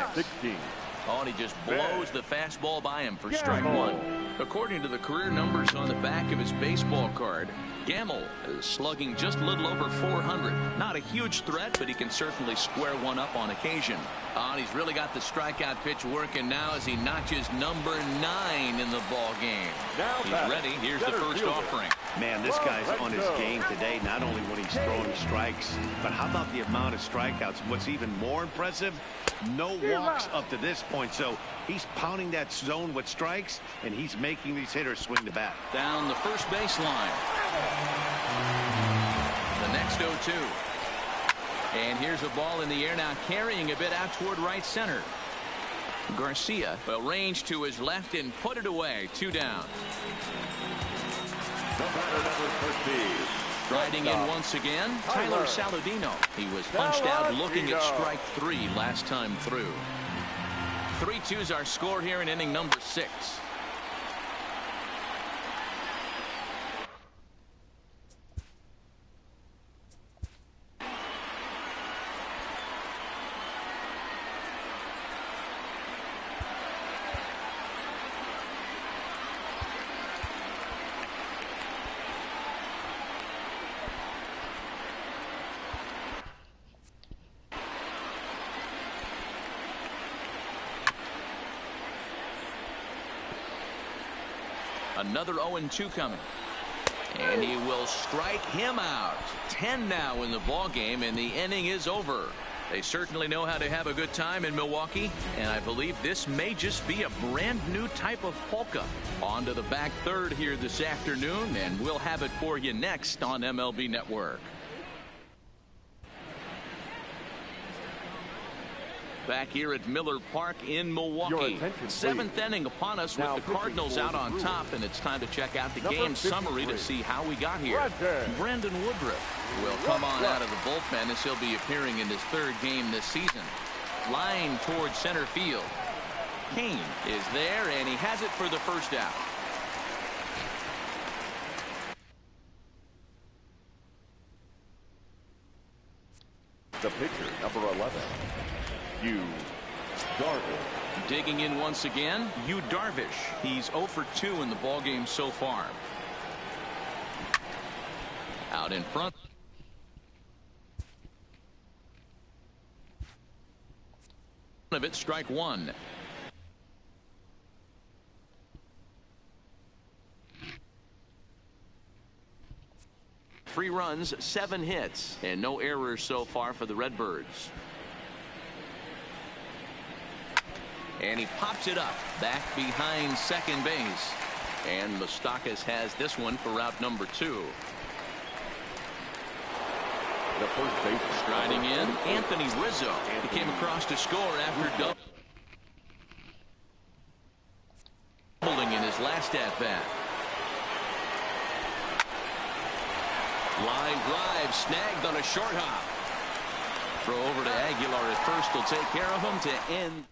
Oh, and he just blows the fastball by him for strike 1. According to the career numbers on the back of his baseball card, Gamel is slugging just a little over 400. Not a huge threat, but he can certainly square one up on occasion. And he's really got the strikeout pitch working now as he notches number 9 in the ball game. He's ready. Here's the first offering. Man, this guy's on his game today, not only when he's throwing strikes, but how about the amount of strikeouts? What's even more impressive, no walks up to this point. So he's pounding that zone with strikes, and he's making these hitters swing the bat. Down the first baseline. The next 0-2. And here's a ball in the air now, carrying a bit out toward right center. Garcia will range to his left and put it away. 2 down. The batter, number 13. Striding in once again, Tyler Saladino. He was punched out looking at strike 3 last time through. 3-2's our score here in inning number 6. Another 0-2 coming. And he will strike him out. 10 now in the ball game, and the inning is over. They certainly know how to have a good time in Milwaukee, and I believe this may just be a brand new type of polka. On to the back third here this afternoon, and we'll have it for you next on MLB Network. Back here at Miller Park in Milwaukee. 7th inning upon us with the Cardinals out on top, and it's time to check out the game summary to see how we got here. Brandon Woodruff will come on out of the bullpen as he'll be appearing in his 3rd game this season. Line towards center field. Kane is there, and he has it for the first out. The pitcher, number 11. Yu Darvish. Digging in once again, Yu Darvish. He's 0 for 2 in the ballgame so far. Out in front. Of it, strike 1. Three runs, 7 hits, and no errors so far for the Redbirds. And he pops it up back behind second base. And Moustakas has this one for route number 2. The first base striding in, Anthony Rizzo. He came across to score after doubling in his last at bat. Line drive snagged on a short hop. Throw over to Aguilar at first will take care of him to end.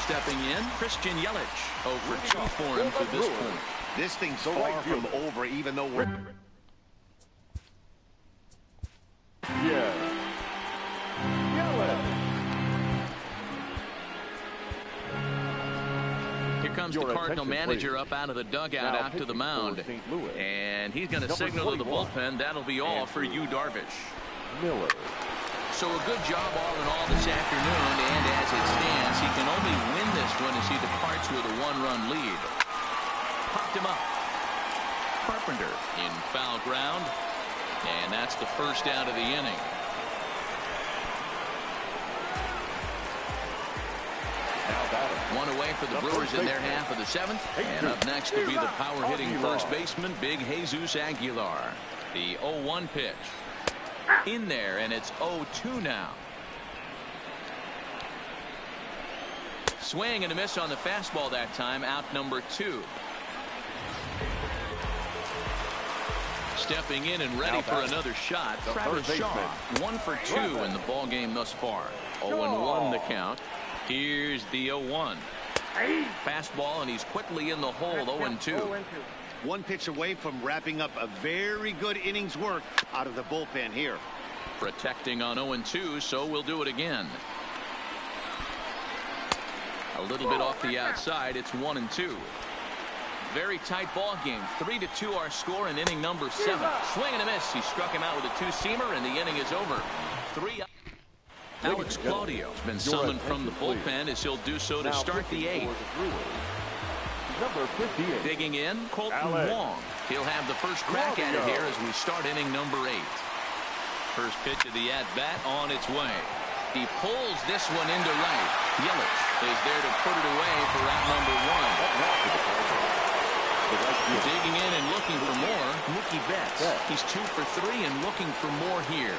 Stepping in, Christian Yelich. 0 for 2 for him to this point. This thing's far from over, even though we're... Here comes comes the Cardinal manager up out of the dugout out to the mound. And he's going to signal to the bullpen that'll be all for Yu Darvish. Miller. So a good job all in all this afternoon, and as it stands, he can only win this one as he departs with a one-run lead. Popped him up. Carpenter in foul ground, and that's the first out of the inning. One away for the Brewers in their half of the seventh. And up next will be the power-hitting first baseman, Big Jesus Aguilar. The 0-1 pitch. In there, and it's 0-2 now. Swing and a miss on the fastball that time, out number 2. Stepping in and ready for another shot, Travis Shaw. 1 for 2 in the ball game thus far. 0-1 the count. Here's the 0-1. Fastball, and he's quickly in the hole. 0-2. One pitch away from wrapping up a very good innings work out of the bullpen here. Protecting on 0-2, so we'll do it again. A little bit off the outside. It's 1-2. Very tight ball game. 3-2 our score in inning number 7. Swing and a miss. He struck him out with a two-seamer, and the inning is over. 3 up. Alex Claudio has been summoned from the bullpen as he'll do so to start the 8th. Number 58. Digging in, Colton Wong. He'll have the first crack at it here as we start inning number 8. First pitch of the at-bat on its way. He pulls this one into right. Yelich is there to put it away for out number 1. Digging in and looking for more, Mookie Betts. He's 2 for 3 and looking for more here.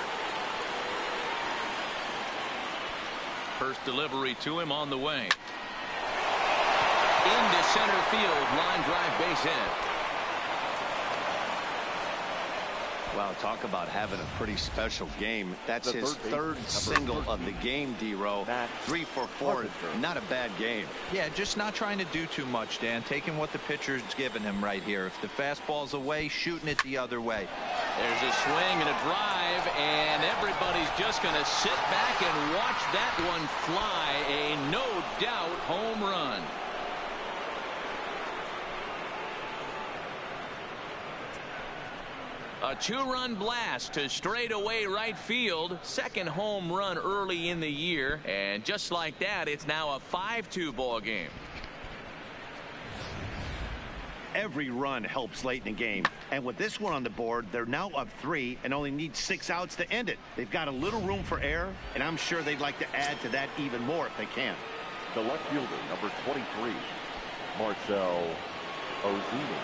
First delivery to him on the way. Into center field, line drive, base hit. Wow, talk about having a pretty special game. That's his third single of the game, D-Row. 3 for 4. Not a bad game. Yeah, just not trying to do too much, Dan. Taking what the pitcher's giving him right here. If the fastball's away, shooting it the other way. There's a swing and a drive, and everybody's just going to sit back and watch that one fly. A no-doubt home run. A 2-run blast to straightaway right field. Second home run early in the year. And just like that, it's now a 5-2 ball game. Every run helps late in the game. And with this one on the board, they're now up 3 and only need 6 outs to end it. They've got a little room for error, and I'm sure they'd like to add to that even more if they can. The left fielder, number 23, Marcell Ozuna.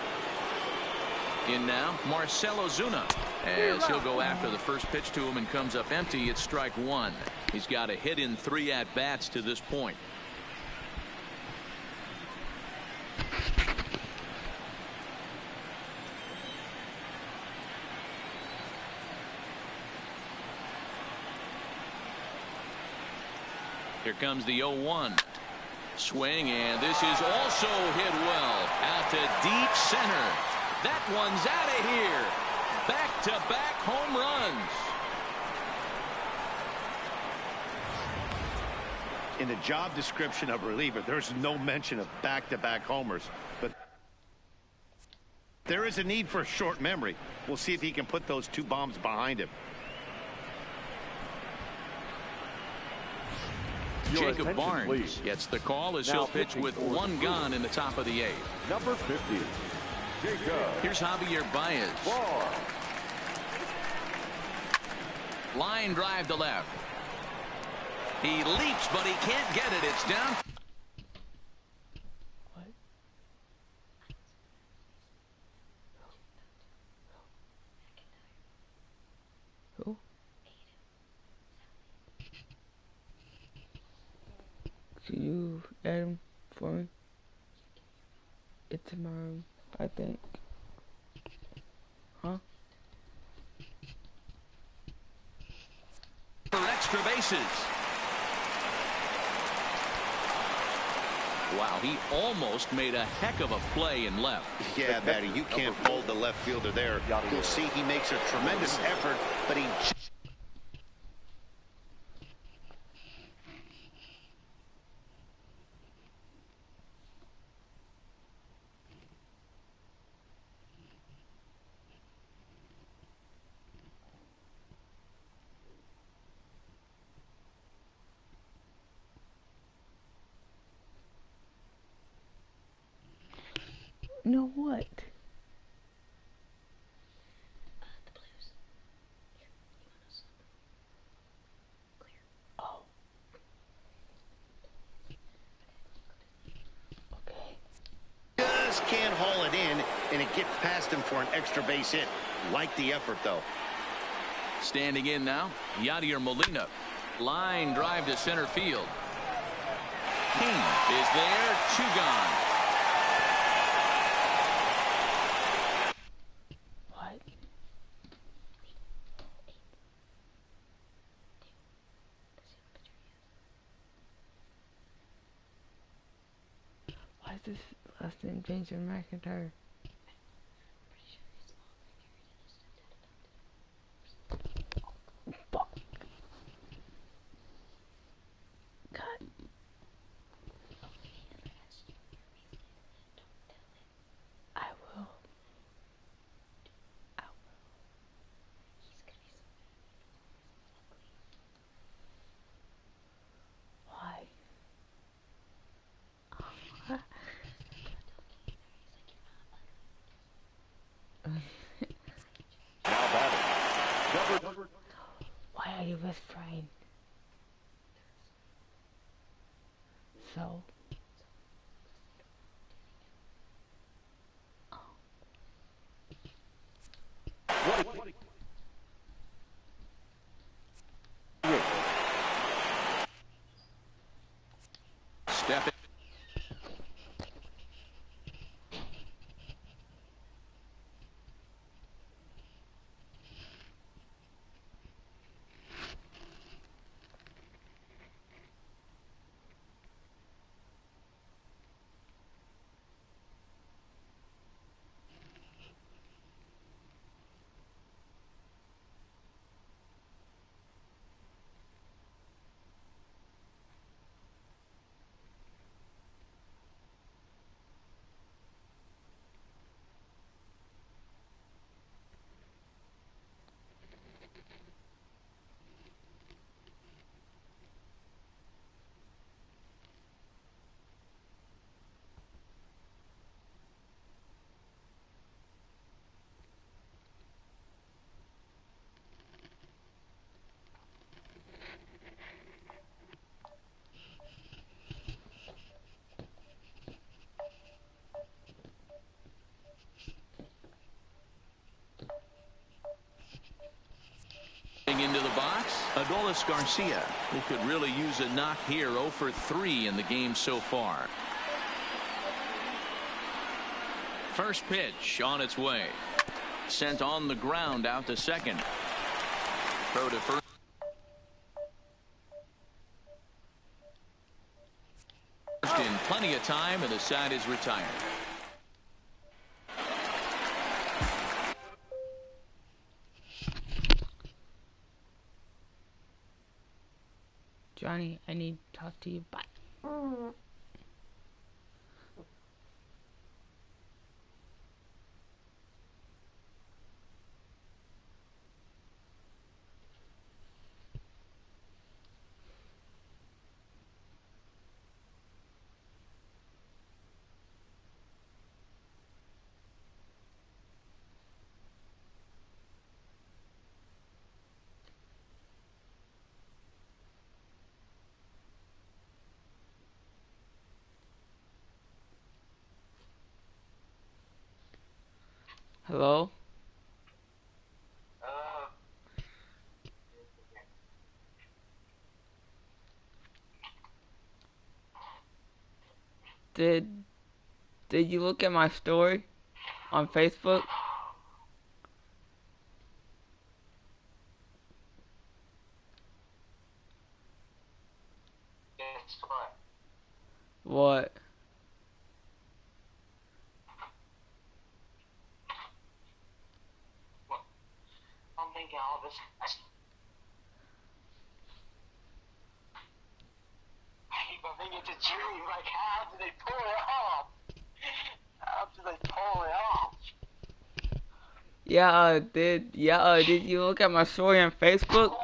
In now, Marcell Ozuna, as he'll go after the first pitch to him and comes up empty. It's strike 1. He's got a hit in 3 at-bats to this point. Here comes the 0-1. Swing, and this is also hit well. Out to deep center. That one's out of here. Back-to-back home runs. In the job description of reliever, there's no mention of back-to-back homers. But there is a need for a short memory. We'll see if he can put those 2 bombs behind him. Jacob Barnes gets the call as he'll pitch with 1 gone in the top of the 8th. Number 50, Jacob. Here's Javier Baez. Line drive to left. He leaps, but he can't get it. It's down. Who? Can you add him for me? It's in my room, I think. Huh? For extra bases. Wow, he almost made a heck of a play in left. Yeah, Matty, you can't hold the left fielder there. You'll see he makes a tremendous effort, but he... No, what? Oh. Okay. Just can't haul it in, and it gets past him for an extra base hit. Like the effort, though. Standing in now, Yadier Molina. Line drive to center field. King is there, 2 gone. What? Why is this last name Benjamin McIntyre? Fuck. God. I will. Why? Why are you whispering? So? Step it. Into the box, Adolis Garcia, who could really use a knock here. 0 for 3 in the game so far. First pitch on its way. Sent on the ground out to second. Throw to first. In plenty of time, and the side is retired. Johnny, I need to talk to you. Bye. Hello? Did you look at my story on Facebook? What? I'm thinking all this. I think it's a dream. Like, how do they pull it off? How do they pull it off? Did you look at my story on Facebook?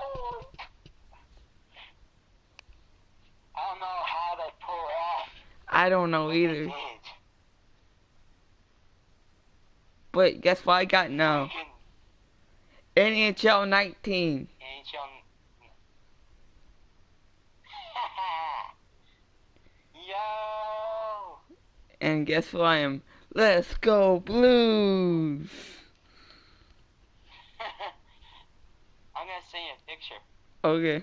I don't know how they pull it off. I don't know either. Wait, guess what I got now? NHL 19. Yo! And guess what I am? Let's go Blues! I'm gonna send you a picture. Okay.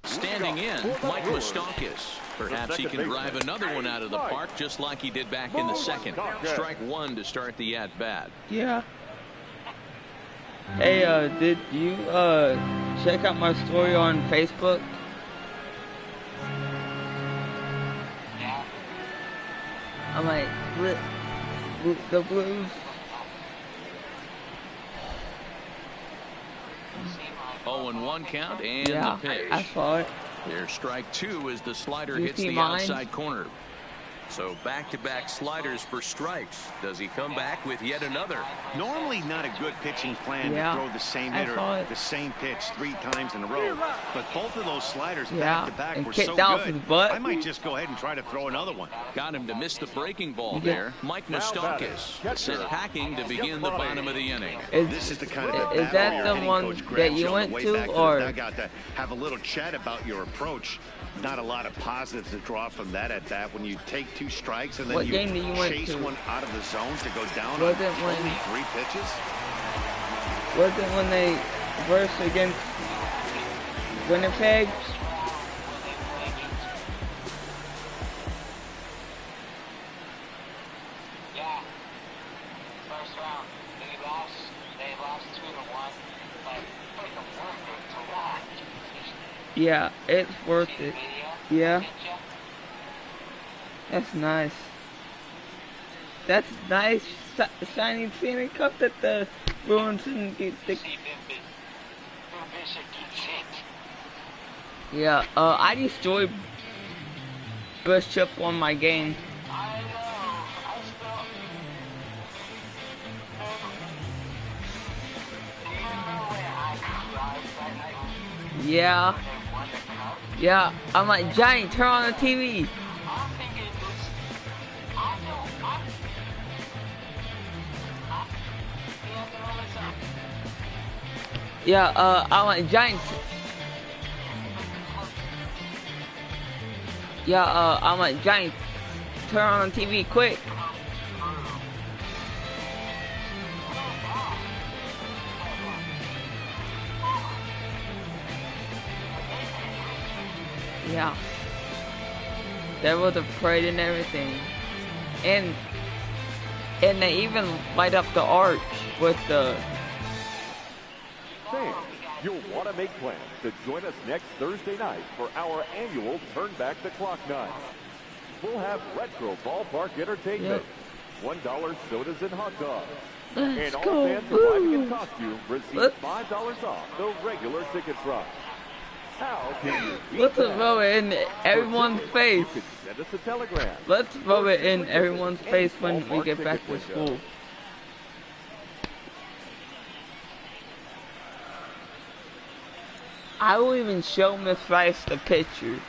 Standing in, Mike Moustakas. Perhaps he can drive another one out of the park just like he did back in the second. Strike one to start the at-bat. Yeah. Hey, did you, check out my story on Facebook? Yeah. I'm like, the Blues. 0-1 count and Yeah, the pitch. I saw it. There's strike two as the slider You hits see the mine? outside corner. So back-to-back sliders for strikes. Does he come back with yet another? Normally not a good pitching plan Yeah, to throw the same I hitter saw it. the same pitch 3 times in a row. But both of those sliders Yeah, back-to-back and were kicked so out good. his butt. I might just go ahead and try to throw another one. Got him to miss the breaking ball Yeah. there. Mike Moustakas sent packing to begin the bottom of the inning. This is the kind of is battle that your the hitting one coach that grabs you on the went way to, back or- the dugout to have a little chat about your approach. Not a lot of positives to draw from that at bat when you take 2 strikes and then What you game did you went chase to? one out of the zone to go down Was on it when- only 3 pitches. Was it when they versed against Winnipeg? Yeah. First round. They lost 2-1. But freaking worth it to watch. Yeah, it's worth it. Video. Yeah, Picture. that's nice. That's nice. Shiny Stanley Cup that the Bruins didn't get. See, Bimby should get kicked. Yeah, I destroyed Bishop on my game. I know. I still. Do you remember when I cried that night? Yeah, When they won the cup? yeah. I'm like, Johnny, turn on the TV. I'm thinking this. I know. You have to roll this up. Yeah, I'm like, Johnny. Yeah, I'm like, Johnny, turn on the TV quick. Yeah. There was a parade and everything. And they even light up the arch with the... Fans, you'll want to make plans to join us next Thursday night for our annual Turn Back the Clock night. We'll have retro ballpark entertainment, $1 sodas and hot dogs. Let's And all go, fans arriving in Blue. costume receive Let's- $5 off the regular ticket price. How can you beat Let's that? rub it in everyone's face. You can send us a telegram. Let's rub it in everyone's face when we get back to school. I will even show Miss Rice the picture.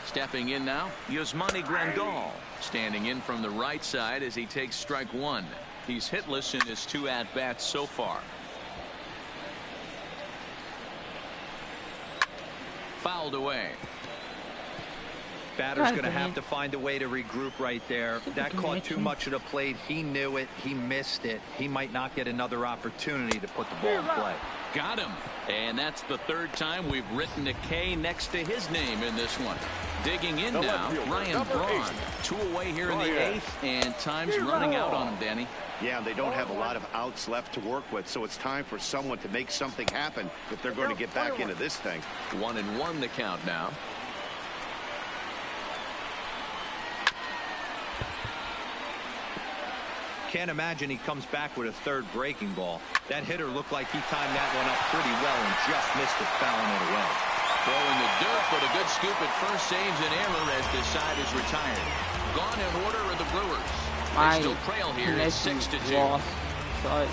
Stepping in now, Yasmani Grandal. Standing in from the right side as he takes strike one. He's hitless in his 2 at-bats so far. Fouled away. Batter's going to have to find a way to regroup right there. That caught too connection. much of the plate. He knew it. He missed it. He might not get another opportunity to put the ball in play. Got him. And that's the 3rd time we've written a K next to his name in this one. Digging in The now, left fielder, Ryan number Braun. 8. 2 away here in the Ryan. 8th, and time's running out on him, Danny. Yeah, they don't have a lot of outs left to work with, so it's time for someone to make something happen if they're going to get back into this thing. 1-1 the count now. Can't imagine he comes back with a 3rd breaking ball. That hitter looked like he timed that one up pretty well and just missed it, fouling it away. Throwing the dirt, but a good scoop at first, saves an error as the side is retired. Gone in order are the Brewers. They still trail here at 6-2. Lost. Sorry.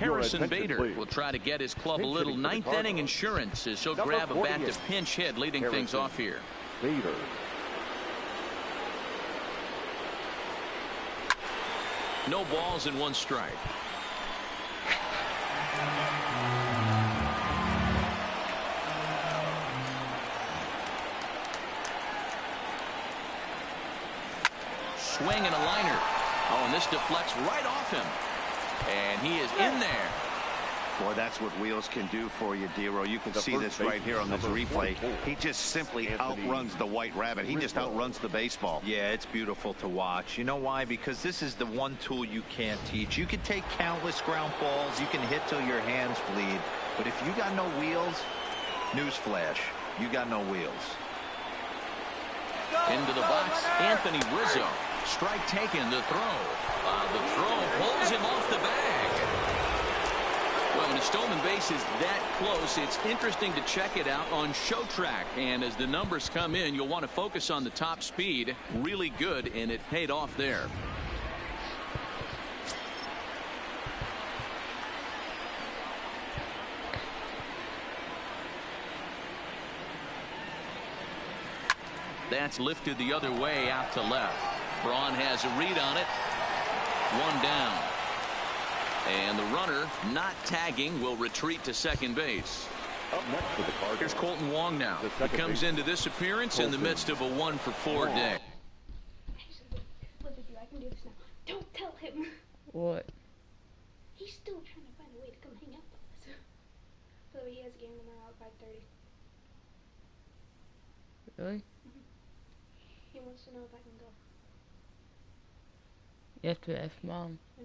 Harrison Bader will try to get his club a little ninth inning insurance as he'll grab a bat to pinch hit, leading things off here. Bader. No balls and 1 strike. Swing and a liner. Oh, and this deflects right off him. And he is in there. Boy, that's what Wheels can do for you, Dero. You can see this right here on this replay. He just simply outruns the White Rabbit. He just outruns the baseball. Yeah, it's beautiful to watch. You know why? Because this is the one tool you can't teach. You can take countless ground balls. You can hit till your hands bleed. But if you got no wheels, newsflash, you got no wheels. Into the box, Anthony Rizzo. Strike taken, the throw. The throw pulls him off the bag. Well, when a stolen base is that close, it's interesting to check it out on Show Track. And as the numbers come in, you'll want to focus on the top speed. Really good, and it paid off there. That's lifted the other way out to left. Braun has a read on it. 1 down. And the runner, not tagging, will retreat to second base. Up next for the Cardinals. Here's Colton Wong now. He comes into this appearance in the midst of a 1-for-4 day. Look at you, I can do this now. Don't tell him. What? He's still trying to find a way to come hang out with us. So he has a game tomorrow at 5:30. Really? He wants to know if I can go. You have to ask Mom. I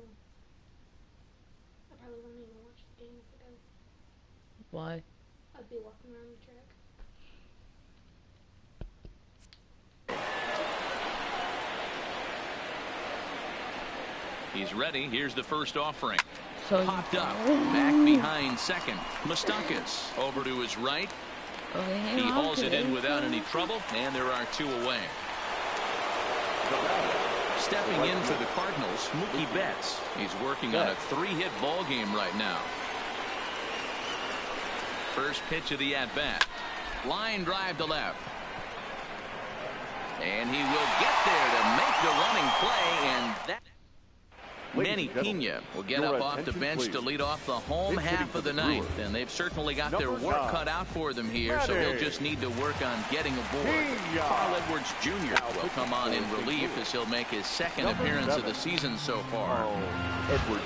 probably won't even watch the game if I go. Why? I'd be walking around the track. He's ready. Here's the first offering. So popped up. Back behind second. Moustakas over to his right. He hauls it in without any trouble, and there are 2 away. Stepping in for the Cardinals, Mookie Betts. He's working on a 3-hit ball game right now. First pitch of the at-bat. Line drive to left. And he will get there to make the running play, and that Manny Pena will get up off the bench to lead off the home half of the ninth, and they've certainly got their work cut out for them here, so he'll just need to work on getting aboard. Carl Edwards Jr. will come on in relief as he'll make his second appearance of the season so far. Edwards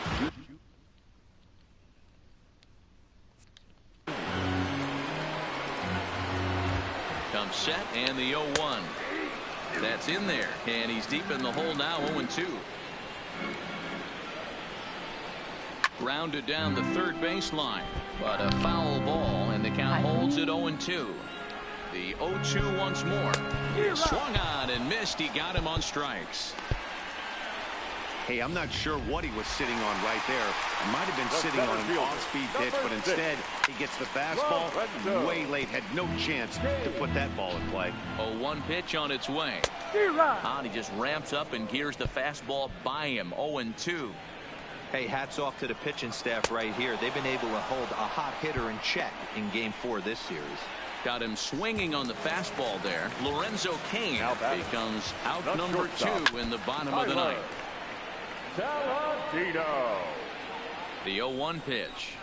Comes set, and the 0-1. That's in there, and he's deep in the hole now, 0-2. Grounded down the third baseline, but a foul ball, and the count holds at 0-2. The 0-2 once more. Swung on and missed. He got him on strikes. Hey, I'm not sure what he was sitting on right there. He might have been sitting on an off-speed pitch, but instead he gets the fastball way late. Had no chance to put that ball in play. 0-1 pitch on its way. He just ramps up and gears the fastball by him. 0-2. Hey, hats off to the pitching staff right here. They've been able to hold a hot hitter in check in Game 4 of this series. Got him swinging on the fastball there. Lorenzo Cain becomes out number 2 in the bottom of the ninth. Saladino. The 0-1 pitch.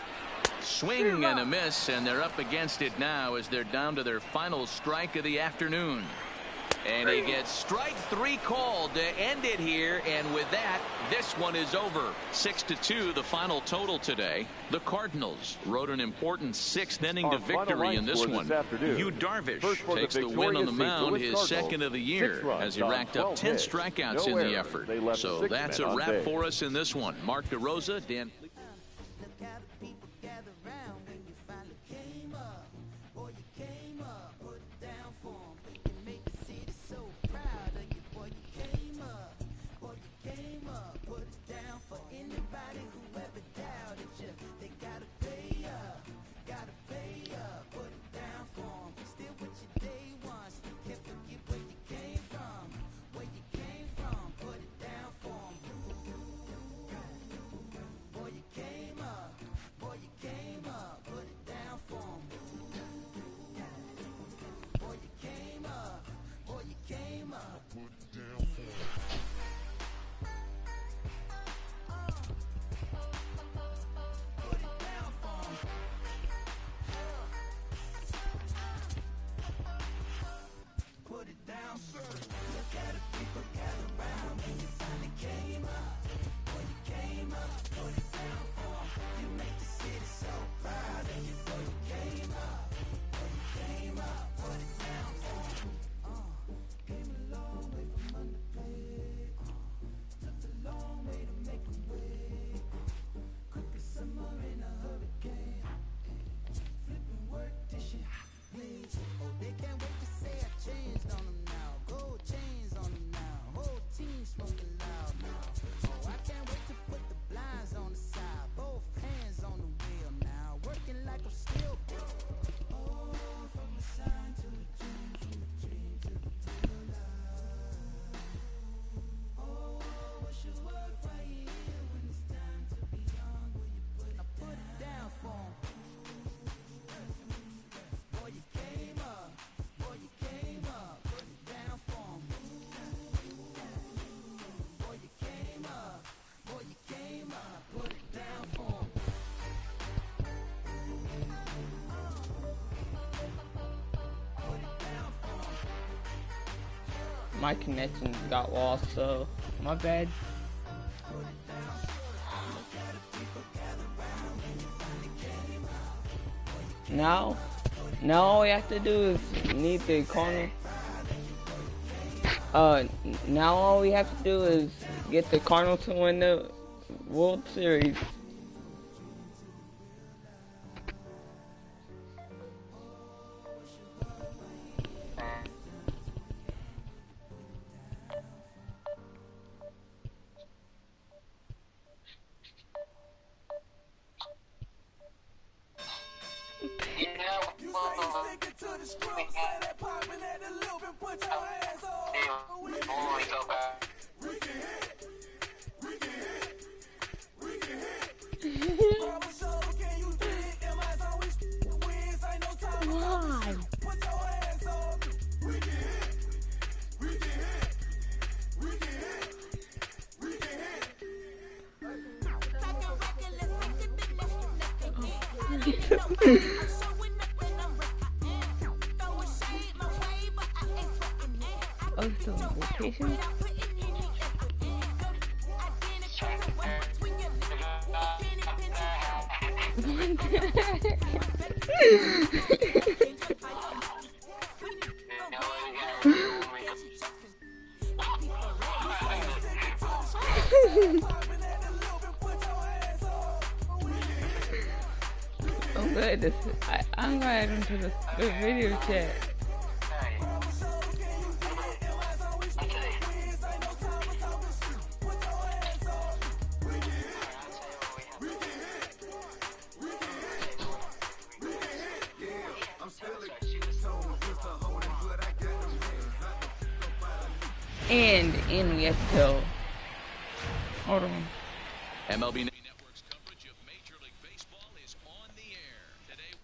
Swing and a miss, and they're up against it now as they're down to their final strike of the afternoon. And he gets strike 3 called to end it here, and with that, this one is over. 6-2, the final total today. The Cardinals rode an important 6th inning to victory in this one. Yu Darvish takes the win on the mound, his second of the year, as he racked up 10 strikeouts in the effort. So that's a wrap for us in this one. Mark DeRosa, Dan. My connection got lost, so my bad. Now all we have to do is need the Cardinal. Now all we have to do is get the Cardinals to win the World Series. Oh, so location? I'm glad this. I'm glad into the video chat. And we have to hold on. MLB